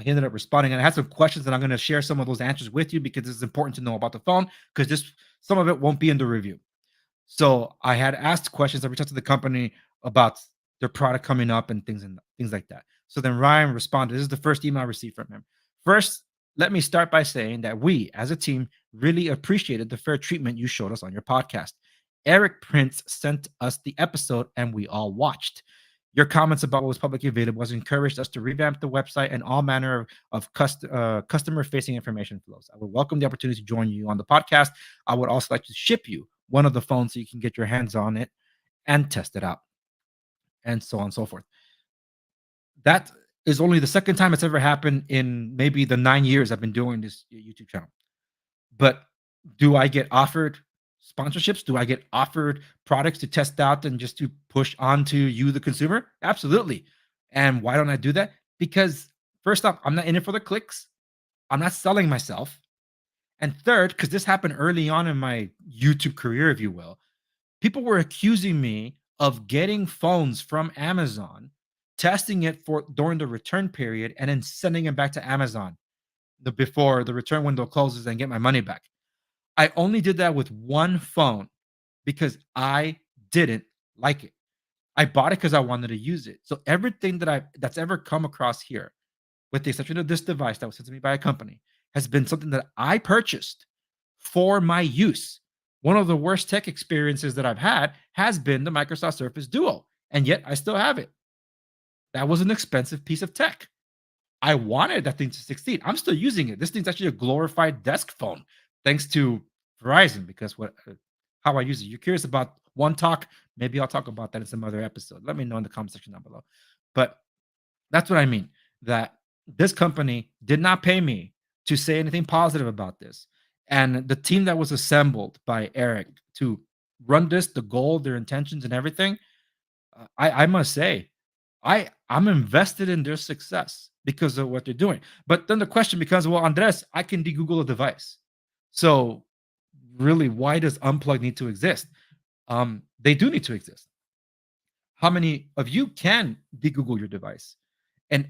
ended up responding, and I had some questions, and I'm going to share some of those answers with you because it's important to know about the phone, because some of it won't be in the review. So I had asked questions. I reached out to the company about their product coming up and things like that. So then Ryan responded. This is the first email I received from him. First, let me start by saying that we, as a team, really appreciated the fair treatment you showed us on your podcast. Erik Prince sent us the episode, and we all watched. Your comments about what was publicly available has encouraged us to revamp the website and all manner of customer-facing information flows. I would welcome the opportunity to join you on the podcast. I would also like to ship you one of the phones so you can get your hands on it and test it out, and so on and so forth. That is only the second time it's ever happened in maybe the 9 years I've been doing this YouTube channel. But do I get offered sponsorships? Do I get offered products to test out and just to push on to you, the consumer? Absolutely. And why don't I do that? Because first off, I'm not in it for the clicks. I'm not selling myself. And third, because this happened early on in my YouTube career, if you will, people were accusing me of getting phones from Amazon, testing it during the return period, and then sending it back to Amazon before the return window closes and get my money back. I only did that with one phone because I didn't like it. I bought it because I wanted to use it. So everything that's ever come across here, with the exception of this device that was sent to me by a company, has been something that I purchased for my use. One of the worst tech experiences that I've had has been the Microsoft Surface Duo, and yet I still have it. That was an expensive piece of tech. I wanted that thing to succeed. I'm still using it. This thing's actually a glorified desk phone, thanks to Verizon, because how I use it. You're curious about One Talk? Maybe I'll talk about that in some other episode. Let me know in the comment section down below. But that's what I mean, that this company did not pay me to say anything positive about this. And the team that was assembled by Erik to run this, the goal, their intentions, and everything, I must say, I'm invested in their success because of what they're doing. But then the question becomes, well, Andres, I can Degoogle a device. So really, why does Unplugged need to exist? They do need to exist. How many of you can Degoogle your device? And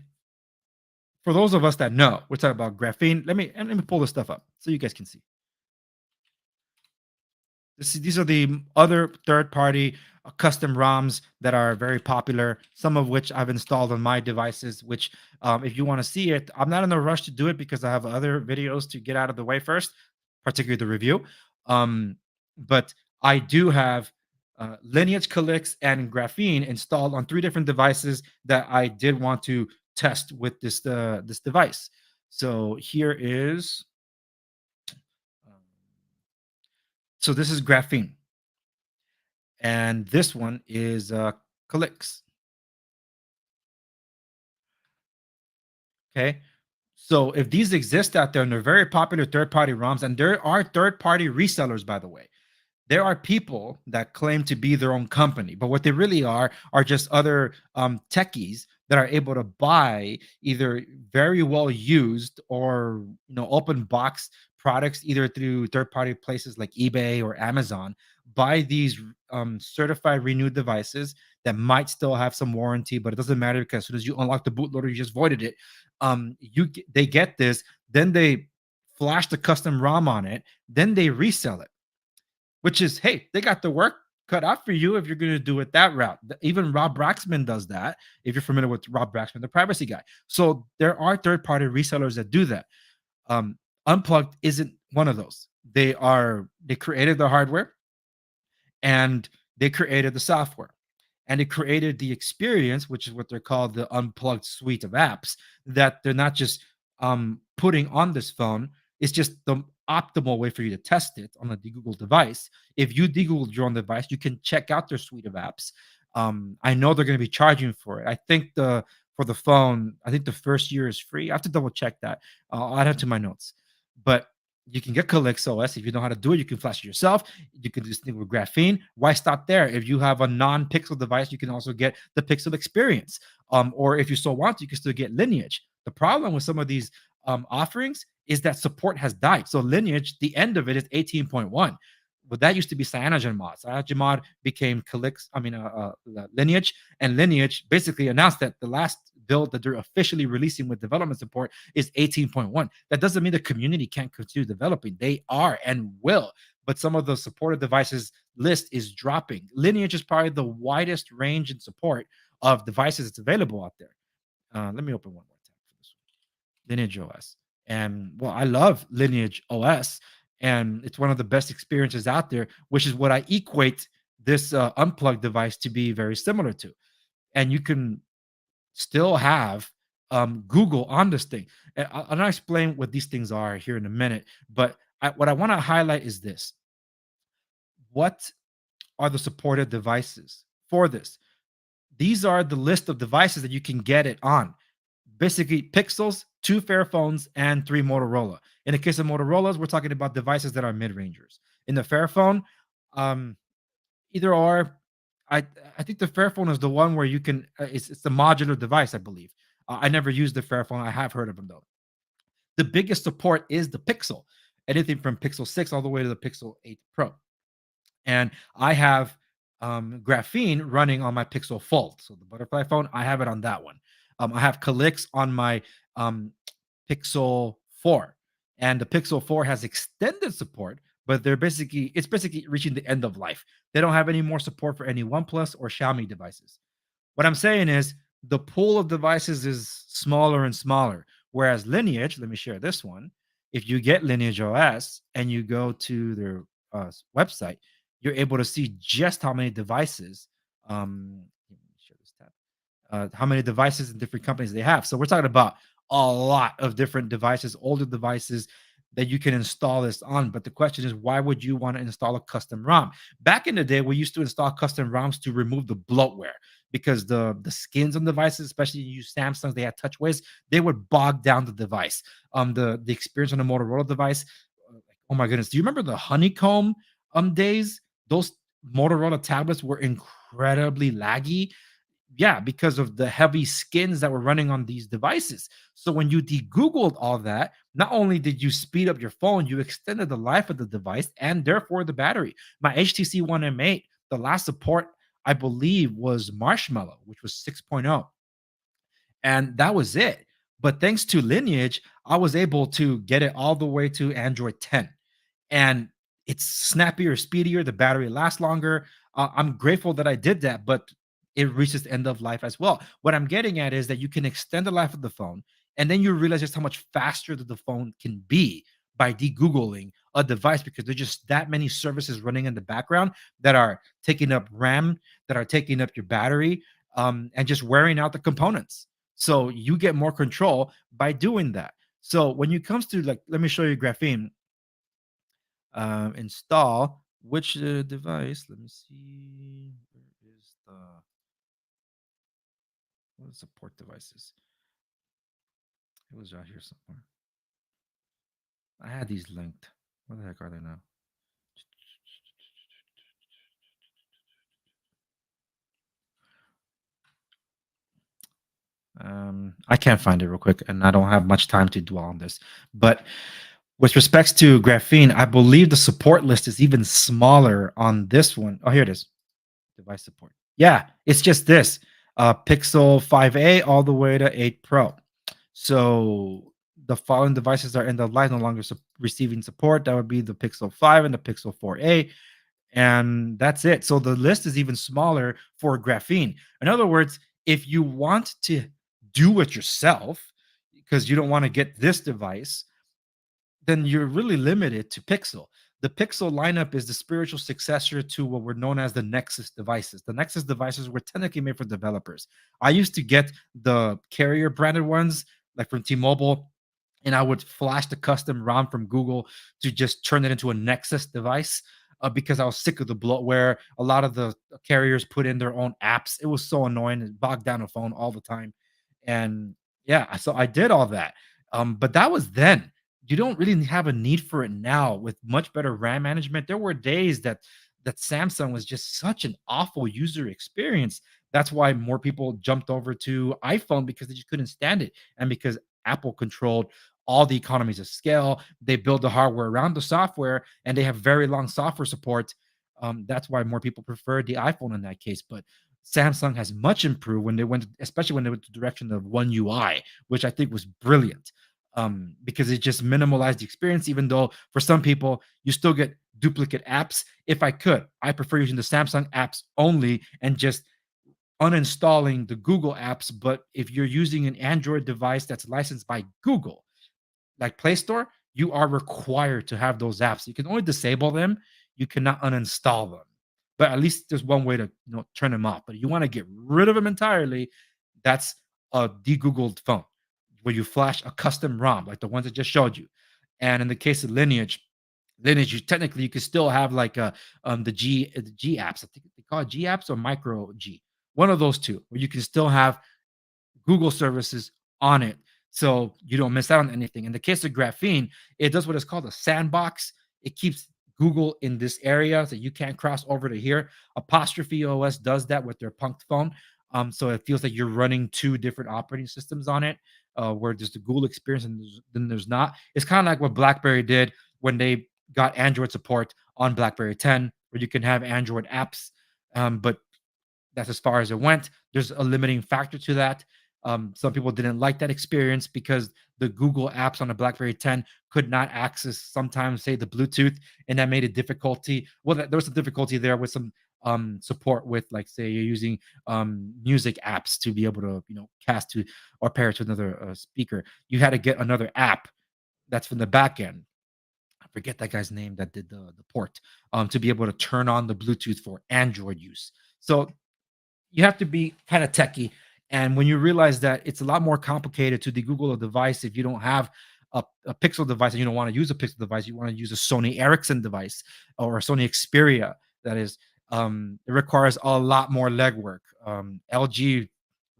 for those of us that know, we're talking about graphene. Let me pull this stuff up so you guys can see. These are the other third-party custom ROMs that are very popular, some of which I've installed on my devices, which if you want to see it, I'm not in a rush to do it because I have other videos to get out of the way first, particularly the review. But I do have Lineage, Calyx, and Graphene installed on 3 different devices that I did want to test with this device. So here is, so this is Graphene, and this one is Calyx. Okay, so if these exist out there, and they're very popular third-party ROMs, and there are third-party resellers, by the way. There are people that claim to be their own company, but what they really are just other techies that are able to buy either very well used or open box products, either through third-party places like eBay or Amazon, buy these certified renewed devices that might still have some warranty, but it doesn't matter because as soon as you unlock the bootloader, you just voided it. They get this, then they flash the custom ROM on it, then they resell it. Which is, hey, they got the work, cut out for you if you're going to do it that route. Even Rob Braxman does that. If you're familiar with Rob Braxman, the privacy guy. So there are third-party resellers that do that. Unplugged isn't one of those. They created the hardware and they created the software and it created the experience, which is what they're called the Unplugged suite of apps that they're not just putting on this phone. It's just the optimal way for you to test it on a Degoogled device. If you Degoogled your own device, you can check out their suite of apps. I know they're going to be charging for it. I think for the phone, I think the first year is free. I have to double check that. I'll add it to my notes. But you can get Calyx OS. If you know how to do it, you can flash it yourself. You can do this thing with Graphene. Why stop there? If you have a non-Pixel device, you can also get the Pixel experience. Or if you so want, you can still get Lineage. The problem with some of these offerings is that support has died. So Lineage, the end of it is 18.1. But that used to be CyanogenMod. CyanogenMod became Lineage, and Lineage basically announced that the last build that they're officially releasing with development support is 18.1. That doesn't mean the community can't continue developing. They are and will, but some of the supported devices list is dropping. Lineage is probably the widest range in support of devices that's available out there. Let me open one more tab for this one. Lineage OS. And well, I love Lineage OS. And it's one of the best experiences out there, which is what I equate this Unplugged device to be very similar to. And you can still have Google on this thing. And I'll explain what these things are here in a minute. But what I want to highlight is this. What are the supported devices for this? These are the list of devices that you can get it on. Basically, Pixels, 2 Fairphones, and 3 Motorola. In the case of Motorola's, we're talking about devices that are mid-rangers. In the Fairphone, either or. I think the Fairphone is the one where you can. It's a modular device, I believe. I never used the Fairphone. I have heard of them though. The biggest support is the Pixel. Anything from Pixel 6 all the way to the Pixel 8 Pro. And I have Graphene running on my Pixel Fold. So the butterfly phone, I have it on that one. I have Calyx on my Pixel 4, and the Pixel 4 has extended support, but it's basically reaching the end of life. They don't have any more support for any OnePlus or Xiaomi devices. What I'm saying is the pool of devices is smaller and smaller, whereas Lineage, let me share this one. If you get Lineage OS and you go to their website, you're able to see just how many devices. Let me share this tab. How many devices and different companies they have. So we're talking about a lot of different devices, older devices that you can install this on. But the question is, why would you want to install a custom ROM? Back in the day, we used to install custom ROMs to remove the bloatware because the skins on devices, especially you use Samsungs, they had touchways, they would bog down the device. The experience on a Motorola device, oh my goodness. Do you remember the honeycomb days? Those Motorola tablets were incredibly laggy. Yeah, because of the heavy skins that were running on these devices. So when you Degoogled all that, not only did you speed up your phone, you extended the life of the device and therefore the battery. My HTC One M8, the last support, I believe, was Marshmallow, which was 6.0. And that was it. But thanks to Lineage, I was able to get it all the way to Android 10. And it's snappier, speedier. The battery lasts longer. I'm grateful that I did that, but it reaches the end of life as well. What I'm getting at is that you can extend the life of the phone, and then you realize just how much faster that the phone can be by Degoogling a device, because there's just that many services running in the background that are taking up RAM, that are taking up your battery, and just wearing out the components. So you get more control by doing that. So when it comes to, like, let me show you Graphene. Install which device? Let me see. Where is the what are support devices? It was out here somewhere. I had these linked. Where the heck are they now? I can't find it real quick, and I don't have much time to dwell on this. But with respects to Graphene, I believe the support list is even smaller on this one. Oh, here it is. Device support. Yeah, it's just this. Pixel 5a all the way to 8 Pro. So the following devices are end of life, no longer receiving support. That would be the Pixel 5 and the Pixel 4a. and that's it. So the list is even smaller for graphene. In other words, if you want to do it yourself because you don't want to get this device, then you're really limited to Pixel. The Pixel lineup is the spiritual successor to what were known as the Nexus devices. The Nexus devices were technically made for developers. I used to get the carrier branded ones, like from T-Mobile, and I would flash the custom ROM from Google to just turn it into a Nexus device because I was sick of the bloatware. A lot of the carriers put in their own apps. It was so annoying. It bogged down the phone all the time. And yeah, so I did all that. But that was then. You don't really have a need for it now with much better RAM management. There were days that Samsung was just such an awful user experience. That's why more people jumped over to iPhone because they just couldn't stand it. And because Apple controlled all the economies of scale, they build the hardware around the software, and they have very long software support. That's why more people prefer the iPhone in that case. But Samsung has much improved when they went, especially when they went the direction of One UI, which I think was brilliant. Because it just minimalized the experience, even though for some people you still get duplicate apps. If I could, I prefer using the Samsung apps only and just uninstalling the Google apps. But if you're using an Android device that's licensed by Google, like Play Store, you are required to have those apps. You can only disable them. You cannot uninstall them. But at least there's one way to turn them off. But you want to get rid of them entirely. That's a degoogled phone where you flash a custom ROM, like the ones I just showed you. And in the case of Lineage, you technically you can still have like the G apps. I think they call it G apps or micro G. One of those two, where you can still have Google services on it, so you don't miss out on anything. In the case of graphene, it does what is called a sandbox. It keeps Google in this area so you can't cross over to here. Apostrophe OS does that with their punked phone. So it feels like you're running two different operating systems on it, where there's the Google experience and then there's not. It's kind of like what BlackBerry did when they got Android support on BlackBerry 10, where you can have Android apps, but that's as far as it went. There's a limiting factor to that. Some people didn't like that experience because the Google apps on the BlackBerry 10 could not access sometimes, say, the Bluetooth, and that made it difficulty. Well, there was a difficulty there with some support with, like, say, you're using music apps to be able to, cast to or pair it to another speaker. You had to get another app that's from the back end. I forget that guy's name that did the port to be able to turn on the Bluetooth for Android use. So you have to be kind of techie. And when you realize that it's a lot more complicated to degoogle a device if you don't have a Pixel device and you don't want to use a Pixel device, you want to use a Sony Ericsson device or a Sony Xperia, that is, it requires a lot more legwork. LG,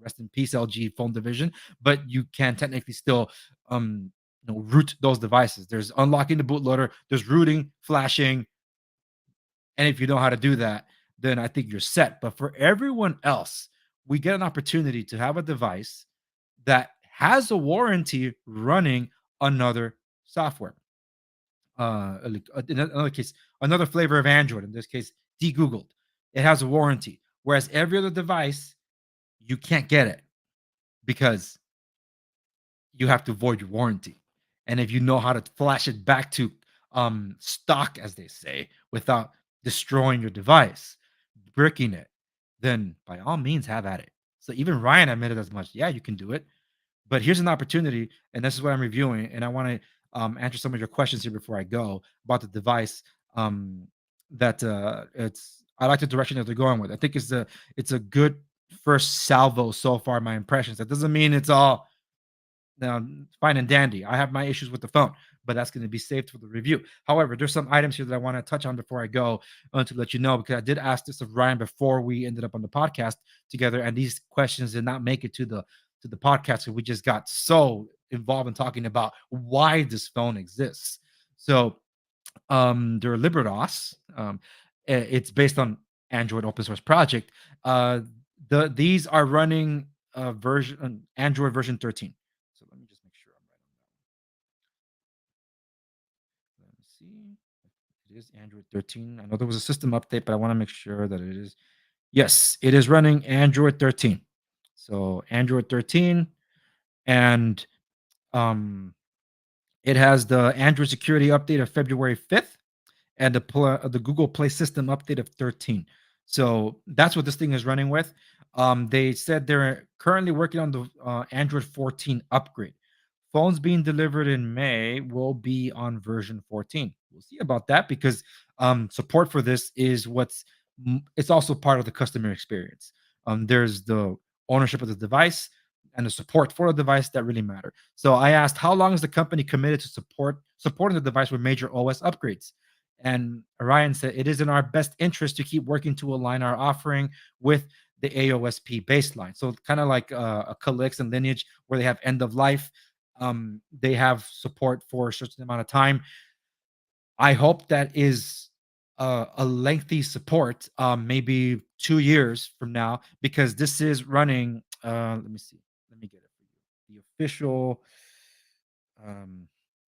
rest in peace, LG phone division, but you can technically still root those devices. There's unlocking the bootloader, there's rooting, flashing, and if you know how to do that, then I think you're set. But for everyone else, we get an opportunity to have a device that has a warranty running another software. In another case, another flavor of Android, in this case, Degoogled. It has a warranty. Whereas every other device, you can't get it because you have to void your warranty. And if you know how to flash it back to stock, as they say, without destroying your device, bricking it, then by all means have at it. So even Ryan admitted as much. Yeah, you can do it. But here's an opportunity, and this is what I'm reviewing. And I want to answer some of your questions here before I go about the device. That I like the direction that they're going with. I think it's a good first salvo so far. My impressions. That doesn't mean it's all fine and dandy. I have my issues with the phone, but that's going to be saved for the review. However, there's some items here that I want to touch on before I go to let you know, because I did ask this of Ryan before we ended up on the podcast together, and these questions did not make it to the podcast. So we just got so involved in talking about why this phone exists. So they're LibreOS. It's based on Android open source project. These are running Android version 13. So let me just make sure I'm right on that one. Let me see. It is Android 13. I know there was a system update, but I want to make sure that it is. Yes, it is running Android 13. So Android 13, and it has the Android security update of February 5th. and the Google Play system update of 13. So that's what this thing is running with. They said they're currently working on the Android 14 upgrade. Phones being delivered in May will be on version 14. We'll see about that because support for this is it's also part of the customer experience. There's the ownership of the device and the support for the device that really matter. So I asked, how long is the company committed to supporting the device with major OS upgrades? And Orion said, it is in our best interest to keep working to align our offering with the AOSP baseline. So kind of like a Calyx and Lineage where they have end of life. They have support for a certain amount of time. I hope that is a lengthy support, maybe 2 years from now, because this is running. Let me see. Let me get it for you.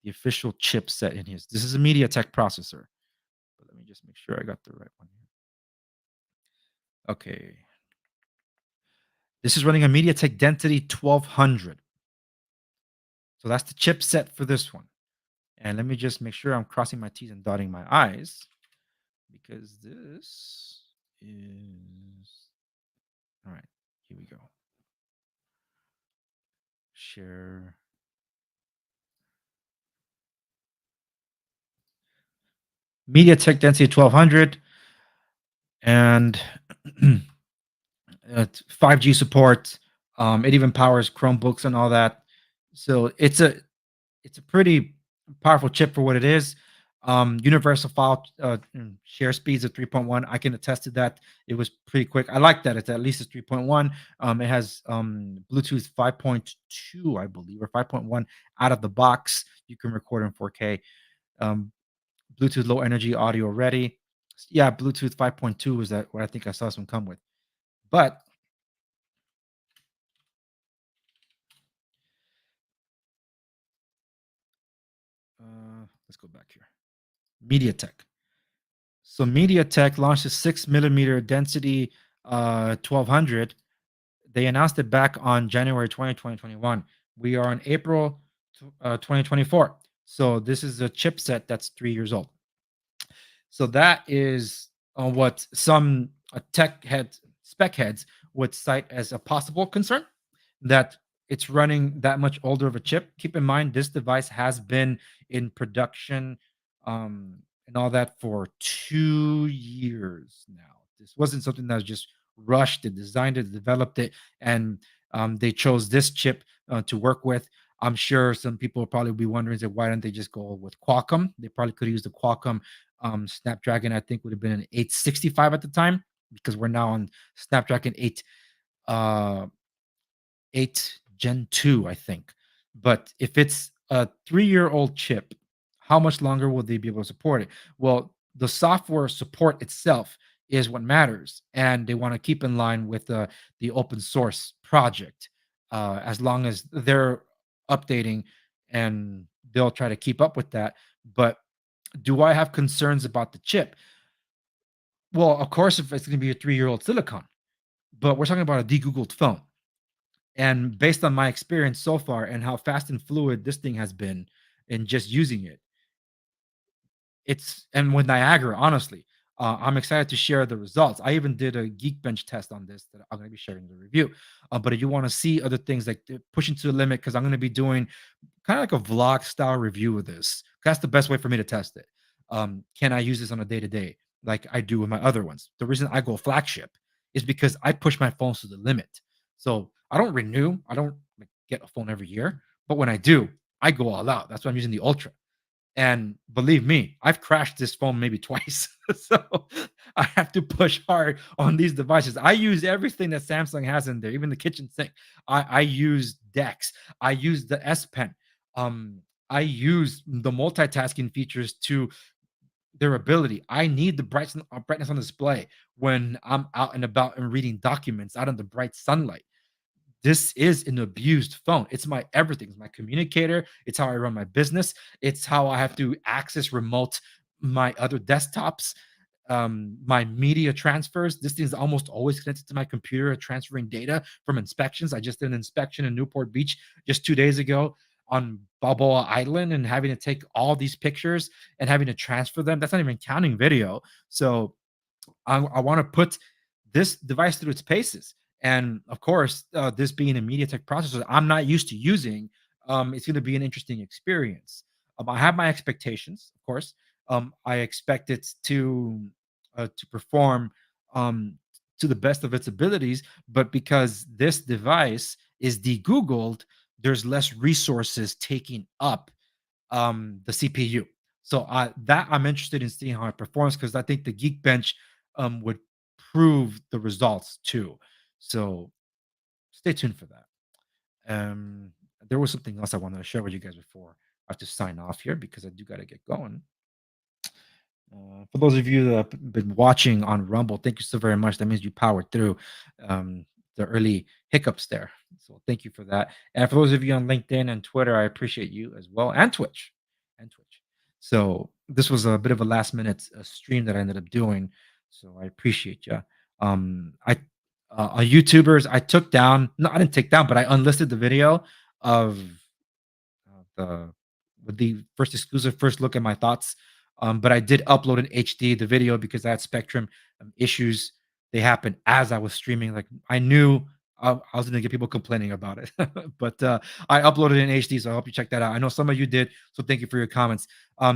The official chipset in here. This is a MediaTek processor. But let me just make sure I got the right one here. Okay. This is running a MediaTek Density 1200. So that's the chipset for this one. And let me just make sure I'm crossing my T's and dotting my I's, because this is all right. Here we go. Share. MediaTek Density 1200 and 5G support. It even powers Chromebooks and all that. So it's a pretty powerful chip for what it is. Universal file share speeds of 3.1. I can attest to that. It was pretty quick. I like that. It's at least 3.1. It has Bluetooth 5.2, I believe, or 5.1 out of the box. You can record in 4K. Bluetooth low energy audio ready. Yeah, Bluetooth 5.2 is that what I think I saw some come with. But let's go back here. MediaTek. So MediaTek launched a 6mm density 1200. They announced it back on January 20, 2021. We are in April 2024. So this is a chipset that's 3 years old. So that is what some spec heads would cite as a possible concern, that it's running that much older of a chip. Keep in mind, this device has been in production and all that for 2 years now. This wasn't something that was just rushed. They designed it, developed it, and they chose this chip to work with. I'm sure some people will probably be wondering, why didn't they just go with Qualcomm? They probably could have used the Qualcomm Snapdragon. I think would have been an 865 at the time, because we're now on Snapdragon 8 Gen 2, I think. But if it's a 3-year-old chip, how much longer will they be able to support it? Well, the software support itself is what matters, and they want to keep in line with the open source project. As long as they're updating, and they'll try to keep up with that. But do I have concerns about the chip? Well, of course, if it's going to be a 3-year-old silicon, but we're talking about a degoogled phone. And based on my experience so far and how fast and fluid this thing has been in just using it, and with Niagara, honestly, I'm excited to share the results. I even did a Geekbench test on this that I'm going to be sharing the review. But if you want to see other things, like pushing to the limit, because I'm going to be doing kind of like a vlog style review of this. That's the best way for me to test it. Can I use this on a day-to-day like I do with my other ones? The reason I go flagship is because I push my phones to the limit. So I don't renew. I don't get a phone every year. But when I do, I go all out. That's why I'm using the Ultra. And believe me, I've crashed this phone maybe twice. So I have to push hard on these devices. I use everything that Samsung has in there, even the kitchen sink. I use DeX. I use the S Pen. I use the multitasking features to their ability. I need the brightness on display when I'm out and about and reading documents out in the bright sunlight. This is an abused phone. It's my everything. It's my communicator. It's how I run my business. It's how I have to access remote my other desktops, my media transfers. This thing is almost always connected to my computer, transferring data from inspections. I just did an inspection in Newport Beach just 2 days ago. on Balboa Island and having to take all these pictures and having to transfer them. That's not even counting video. So I want to put this device through its paces. And of course, this being a MediaTek processor I'm not used to using, it's going to be an interesting experience. I have my expectations, of course. I expect it to perform to the best of its abilities, but because this device is degoogled, there's less resources taking up the CPU. So that I'm interested in seeing how it performs, because I think the Geekbench would prove the results too. So stay tuned for that. There was something else I wanted to share with you guys before I have to sign off here, because I do got to get going. For those of you that have been watching on Rumble, thank you so very much. That means you powered through the early hiccups there. So thank you for that. And for those of you on LinkedIn and Twitter, I appreciate you as well, and Twitch. So this was a bit of a last minute stream that I ended up doing. So I appreciate you. YouTubers, I took down, no, I didn't take down, but I unlisted the video of the first exclusive first look at my thoughts. But I did upload in HD the video because I had Spectrum issues. They happened as I was streaming. Like, I knew I was going to get people complaining about it, but I uploaded in HD, so I hope you check that out. I know some of you did, so thank you for your comments.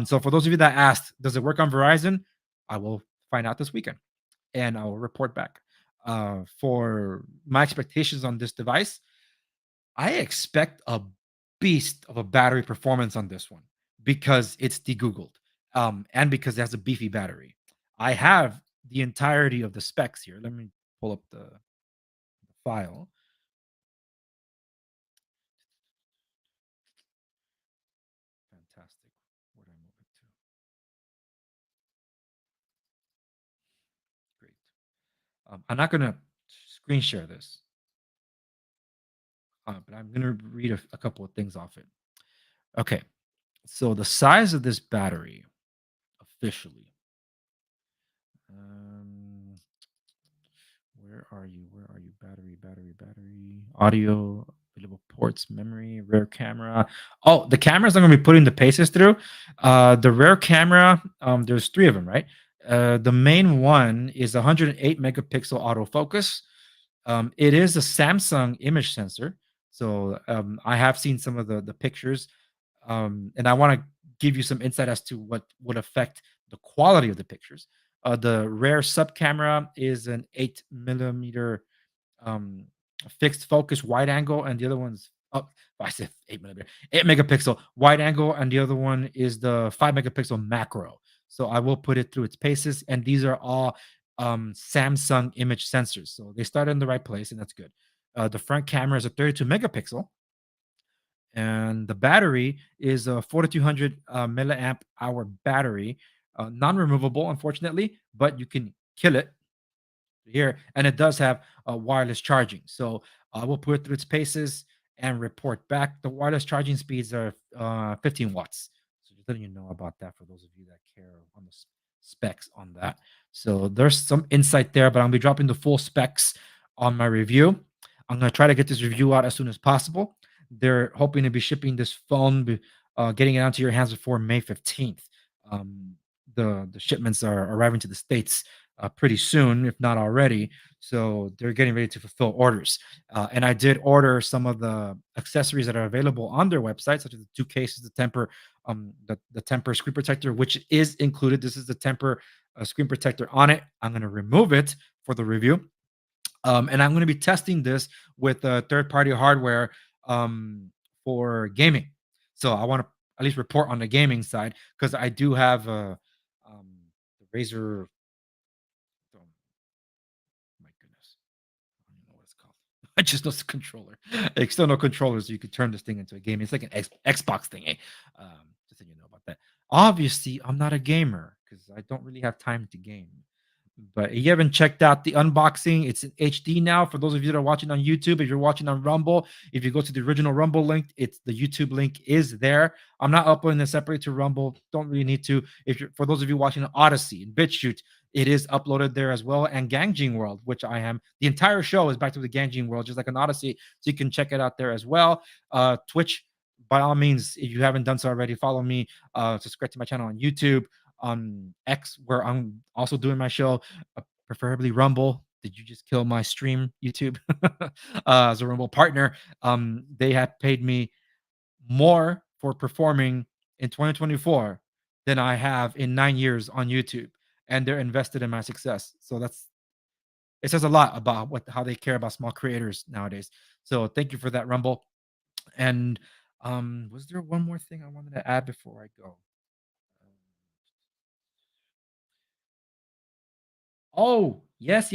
So for those of you that asked, does it work on Verizon? I will find out this weekend, and I will report back. For my expectations on this device, I expect a beast of a battery performance on this one because it's degoogled, and because it has a beefy battery. I have the entirety of the specs here. Let me pull up the file. Fantastic. Where did I move it to? Great. I'm not going to screen share this, but I'm going to read a couple of things off it. Okay. So the size of this battery officially. Where are you? Battery. Audio, available ports, memory, rear camera. Oh, the cameras I'm going to be putting the paces through. The rear camera, there's 3 of them, right? The main one is 108 megapixel autofocus. It is a Samsung image sensor. So I have seen some of the pictures, and I want to give you some insight as to what would affect the quality of the pictures. The rear sub camera is an 8 millimeter fixed focus wide angle, and the other one's I said 8 millimeter, 8 megapixel wide angle, and the other one is the 5 megapixel macro. So I will put it through its paces, and these are all Samsung image sensors, so they started in the right place, and that's good. The front camera is a 32 megapixel, and the battery is a 4200 milliamp hour battery, non-removable, unfortunately, but you can kill it here, and it does have wireless charging. So I will put it through its paces and report back. The wireless charging speeds are 15 watts. So just letting you know about that for those of you that care on the specs on that. So there's some insight there, but I'll be dropping the full specs on my review. I'm going to try to get this review out as soon as possible. They're hoping to be shipping this phone, getting it out to your hands before May 15th. The shipments are arriving to the States pretty soon, if not already. So they're getting ready to fulfill orders. And I did order some of the accessories that are available on their website, such as the 2 cases, the temper, the temper screen protector, which is included. This is the temper screen protector on it. I'm going to remove it for the review. And I'm going to be testing this with third-party hardware for gaming. So I want to at least report on the gaming side, because I do have the Razer. My goodness, I don't know what it's called. I just know it's a controller, external controllers. So you could turn this thing into a game. It's like an Xbox thing. Just so you know about that. Obviously, I'm not a gamer because I don't really have time to game. But if you haven't checked out the unboxing, it's in HD now. For those of you that are watching on YouTube, if you're watching on Rumble, if you go to the original Rumble link, it's the YouTube link is there. I'm not uploading this separately to Rumble. Don't really need to. For those of you watching on Odyssey and BitChute, it is uploaded there as well. And Gangjin World, which I am. The entire show is back to the Gangjin World, just like an Odyssey. So you can check it out there as well. Twitch by all means, if you haven't done so already, follow me. Subscribe to my channel on YouTube, on X, where I'm also doing my show, preferably Rumble. Did you just kill my stream, YouTube? As a Rumble partner, they have paid me more for performing in 2024 than I have in 9 years on YouTube, and they're invested in my success. So it says a lot about how they care about small creators nowadays. So thank you for that, Rumble. And was there one more thing I wanted to add before I go? Oh, yes.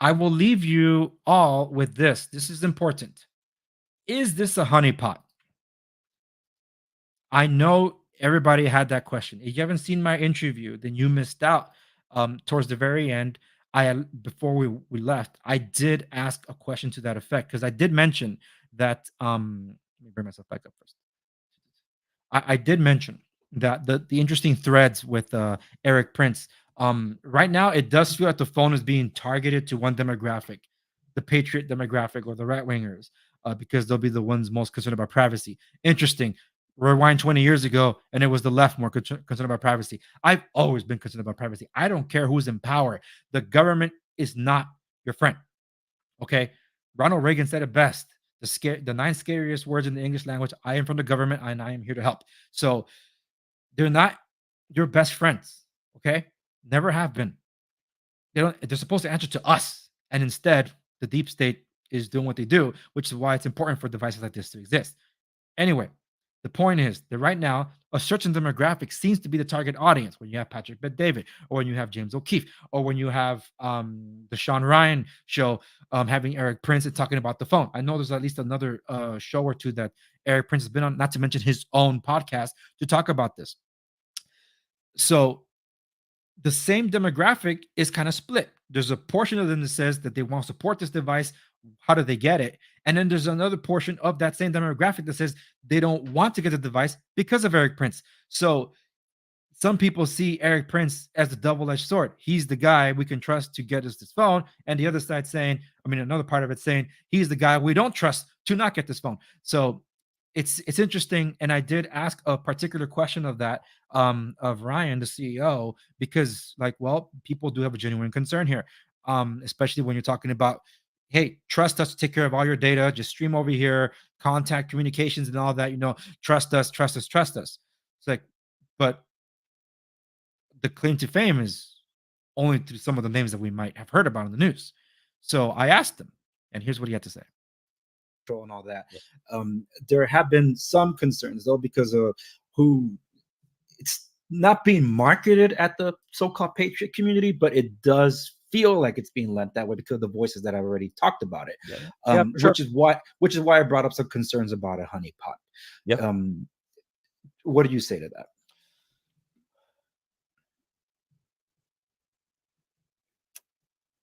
I will leave you all with this. This is important. Is this a honeypot? I know everybody had that question. If you haven't seen my interview, then you missed out. Towards the very end, before we left, I did ask a question to that effect, because I did mention that. Let me bring myself back up first. I did mention that the interesting threads with Erik Prince. Right now, it does feel like the phone is being targeted to one demographic, the patriot demographic or the right wingers, because they'll be the ones most concerned about privacy. Interesting. Rewind 20 years ago, and it was the left more concerned about privacy. I've always been concerned about privacy. I don't care who's in power. The government is not your friend. Okay. Ronald Reagan said it best. The 9 scariest words in the English language. I am from the government and I am here to help. So they're not your best friends. Okay. Never have been. They're supposed to answer to us. And instead, the deep state is doing what they do, which is why it's important for devices like this to exist. Anyway, the point is that right now, a certain demographic seems to be the target audience when you have Patrick Bet-David, or when you have James O'Keefe, or when you have the Sean Ryan show having Erik Prince and talking about the phone. I know there's at least another show or two that Erik Prince has been on, not to mention his own podcast, to talk about this. So the same demographic is kind of split. There's a portion of them that says that they want to support this device. How do they get it? And then there's another portion of that same demographic that says they don't want to get the device because of Erik Prince. So some people see Erik Prince as the double-edged sword. He's the guy we can trust to get us this phone. And the other side saying, another part of it saying, he's the guy we don't trust to not get this phone. So it's interesting. And I did ask a particular question of that, of Ryan, the CEO, because people do have a genuine concern here. Especially when you're talking about, hey, trust us to take care of all your data, just stream over here, contact communications and all that, trust us. It's like, but the claim to fame is only through some of the names that we might have heard about in the news. So I asked him, and here's what he had to say. And all that. There have been some concerns, though, because of who it's not being marketed at the so-called patriot community, but it does feel like it's being lent that way because of the voices that I've already talked about it.
Sure.
Which is why I brought up some concerns about a honeypot.
Yep.
What do you say to that?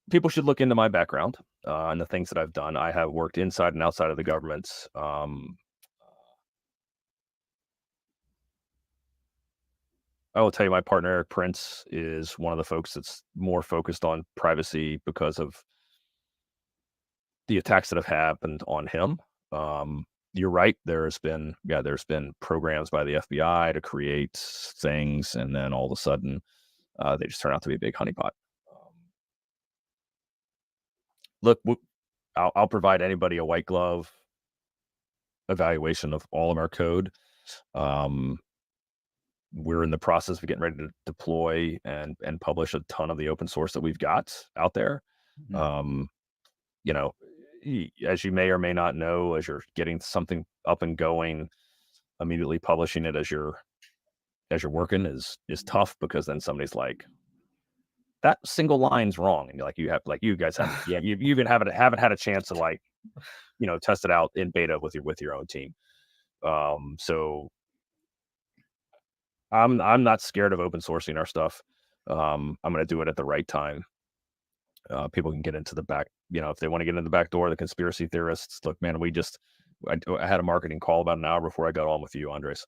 People should look into my background and the things that I've done. I have worked inside and outside of the government. I will tell you, my partner Erik Prince is one of the folks that's more focused on privacy because of the attacks that have happened on him. You're right. There's been programs by the FBI to create things, and then all of a sudden, they just turn out to be a big honeypot. Look, I'll provide anybody a white glove evaluation of all of our code. We're in the process of getting ready to deploy and publish a ton of the open source that we've got out there. Mm-hmm. As you may or may not know, as you're getting something up and going, immediately publishing it as you're working is tough, because then somebody's like, that single line's wrong, and you guys have you even haven't had a chance to test it out in beta with your own team. So I'm not scared of open sourcing our stuff. I'm going to do it at the right time. People can get into the back, if they want to get in the back door. The conspiracy theorists, look, man, I had a marketing call about an hour before I got on with you, Andres.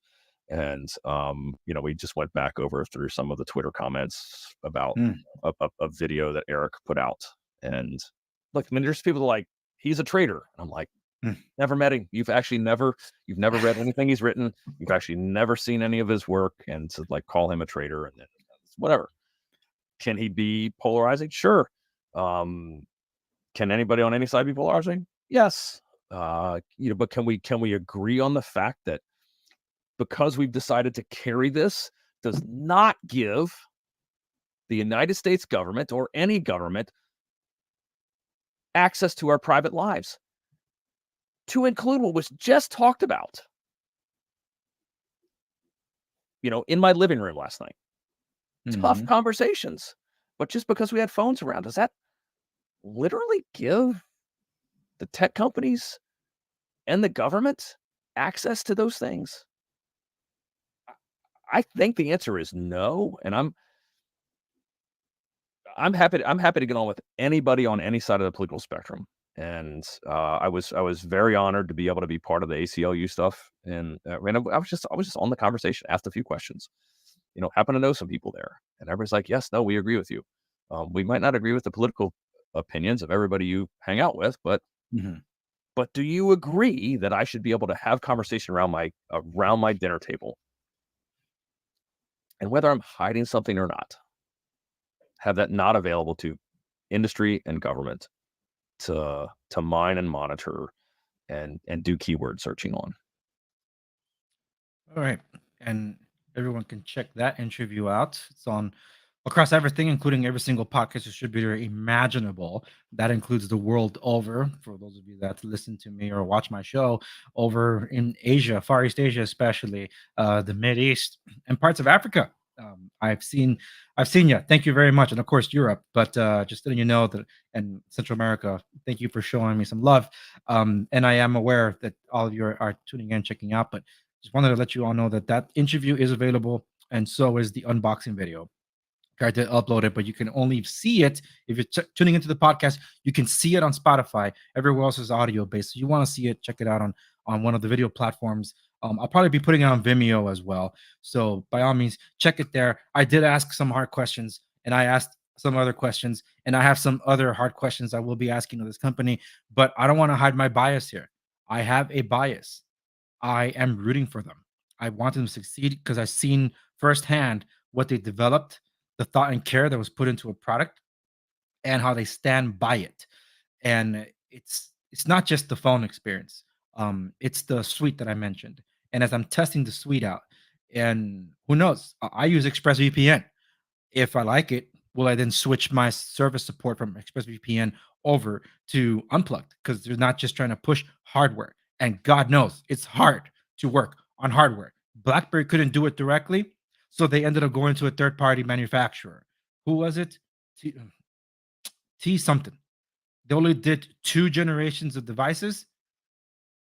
And, we just went back through some of the Twitter comments about a video that Erik put out. And look, there's people like, he's a traitor. And I'm like,
Hmm.
Never met him. You've never read anything he's written. You've actually never seen any of his work, and to like call him a traitor and then whatever. Can he be polarizing? Sure. Can anybody on any side be polarizing? Yes. But can we agree on the fact that because we've decided to carry this does not give the United States government or any government access to our private lives, to include what was just talked about, in my living room last night. Tough conversations. But just because we had phones around, does that literally give the tech companies and the government access to those things? I think the answer is no, and I'm happy to get on with anybody on any side of the political spectrum. And I was very honored to be able to be part of the ACLU stuff, and I was just on the conversation, asked a few questions, happen to know some people there, and everybody's like, yes, no, we agree with you. We might not agree with the political opinions of everybody you hang out with, but do you agree that I should be able to have conversation around my dinner table, and whether I'm hiding something or not, have that not available to industry and government to mine and monitor and do keyword searching on?
All right. And everyone can check that interview out. It's on across everything, including every single podcast distributor imaginable. That includes the world over. For those of you that listen to me or watch my show over in Asia, Far East Asia, especially the Mid East and parts of Africa. I've seen you. Thank you very much, and of course Europe. But just letting you know that, and Central America. Thank you for showing me some love. And I am aware that all of you are tuning in, checking out. But just wanted to let you all know that interview is available, and so is the unboxing video. Tried to upload it, but you can only see it if you're tuning into the podcast. You can see it on Spotify. Everywhere else is audio based. So you want to see it, check it out on one of the video platforms. I'll probably be putting it on Vimeo as well. So by all means, check it there. I did ask some hard questions, and I asked some other questions, and I have some other hard questions I will be asking of this company. But I don't want to hide my bias here. I have a bias. I am rooting for them. I want them to succeed because I've seen firsthand what they developed, the thought and care that was put into a product, and how they stand by it. And it's not just the phone experience. It's the suite that I mentioned. And as I'm testing the suite out, and who knows, I use ExpressVPN. If I like it, will I then switch my service support from ExpressVPN over to Unplugged? Because they're not just trying to push hardware. And God knows it's hard to work on hardware. BlackBerry couldn't do it directly, so they ended up going to a third-party manufacturer. Who was it? T something. They only did 2 generations of devices,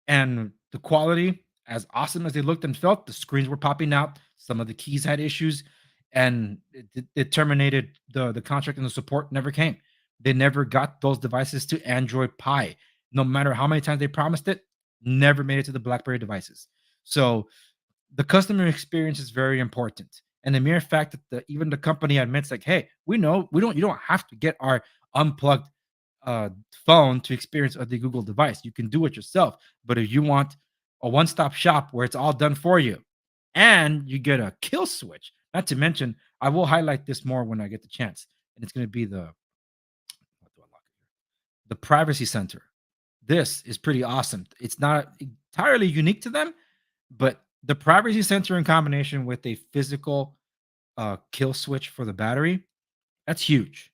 and the quality, as awesome as they looked and felt, the screens were popping out. Some of the keys had issues, and it terminated the contract, and the support never came. They never got those devices to Android Pie. No matter how many times they promised it, never made it to the BlackBerry devices. So the customer experience is very important. And the mere fact that even the company admits, like, hey, we know you don't have to get our unplugged phone to experience the Google device. You can do it yourself. But if you want a one-stop shop where it's all done for you, and you get a kill switch, not to mention, I will highlight this more when I get the chance, and it's going to be the privacy center. This is pretty awesome. It's not entirely unique to them, but the privacy center in combination with a physical kill switch for the battery, that's huge.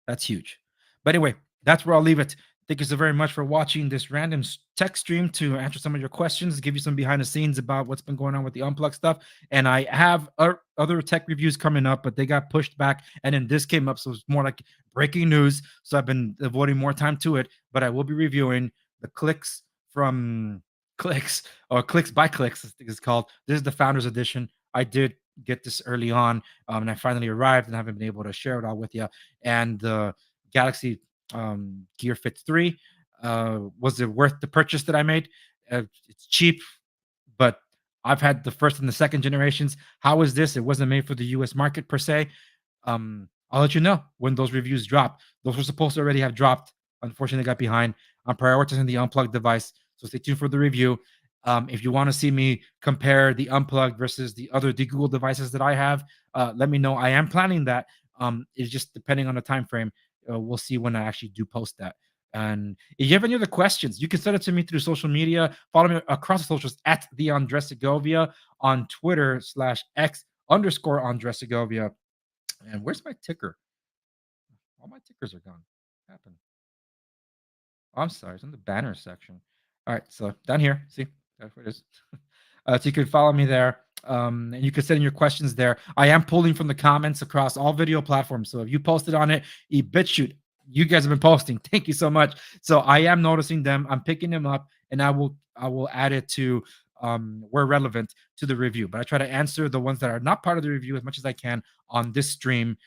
That's huge. But anyway, that's where I'll leave it. Thank you so very much for watching this random tech stream to answer some of your questions, give you some behind the scenes about what's been going on with the Unplugged stuff. And I have other tech reviews coming up, but they got pushed back. And then this came up, so it's more like breaking news. So I've been devoting more time to it, but I will be reviewing the clicks by clicks, I think it's called. This is the Founders Edition. I did get this early on, and I finally arrived and haven't been able to share it all with you. And the Galaxy Gear Fit 3, was it worth the purchase that I made? It's cheap, but I've had the first and the second generations. How is this? It wasn't made for the US market per se. I'll let you know when those reviews drop. Those were supposed to already have dropped. Unfortunately, got behind. I'm prioritizing the Unplugged device. So So stay tuned for the review. If you want to see me compare the Unplugged versus the other Degoogled devices that I have, let me know. I am planning that. It's just depending on the time frame. We'll see when I actually do post that. And if you have any other questions, you can send it to me through social media. Follow me across the socials at Theandressegovia on Twitter /X_Andressegovia. And where's my ticker? All my tickers are gone. What happened? Oh, I'm sorry. It's in the banner section. All right. So down here, see, that's what it is. So you can follow me there. And you can send in your questions there. I am pulling from the comments across all video platforms. So if you posted on it, BitChute, you guys have been posting. Thank you so much. So I am noticing them. I'm picking them up, and I will add it to where relevant to the review. But I try to answer the ones that are not part of the review as much as I can on this stream,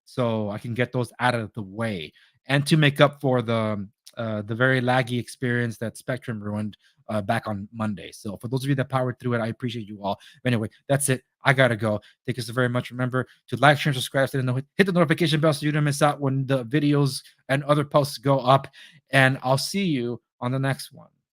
so I can get those out of the way and to make up for the very laggy experience that Spectrum ruined back on Monday. So for those of you that powered through it, I appreciate you all. Anyway, that's it. I gotta go. Thank you so very much. Remember to like, share, and subscribe. Hit the notification bell so you don't miss out when the videos and other posts go up. And I'll see you on the next one.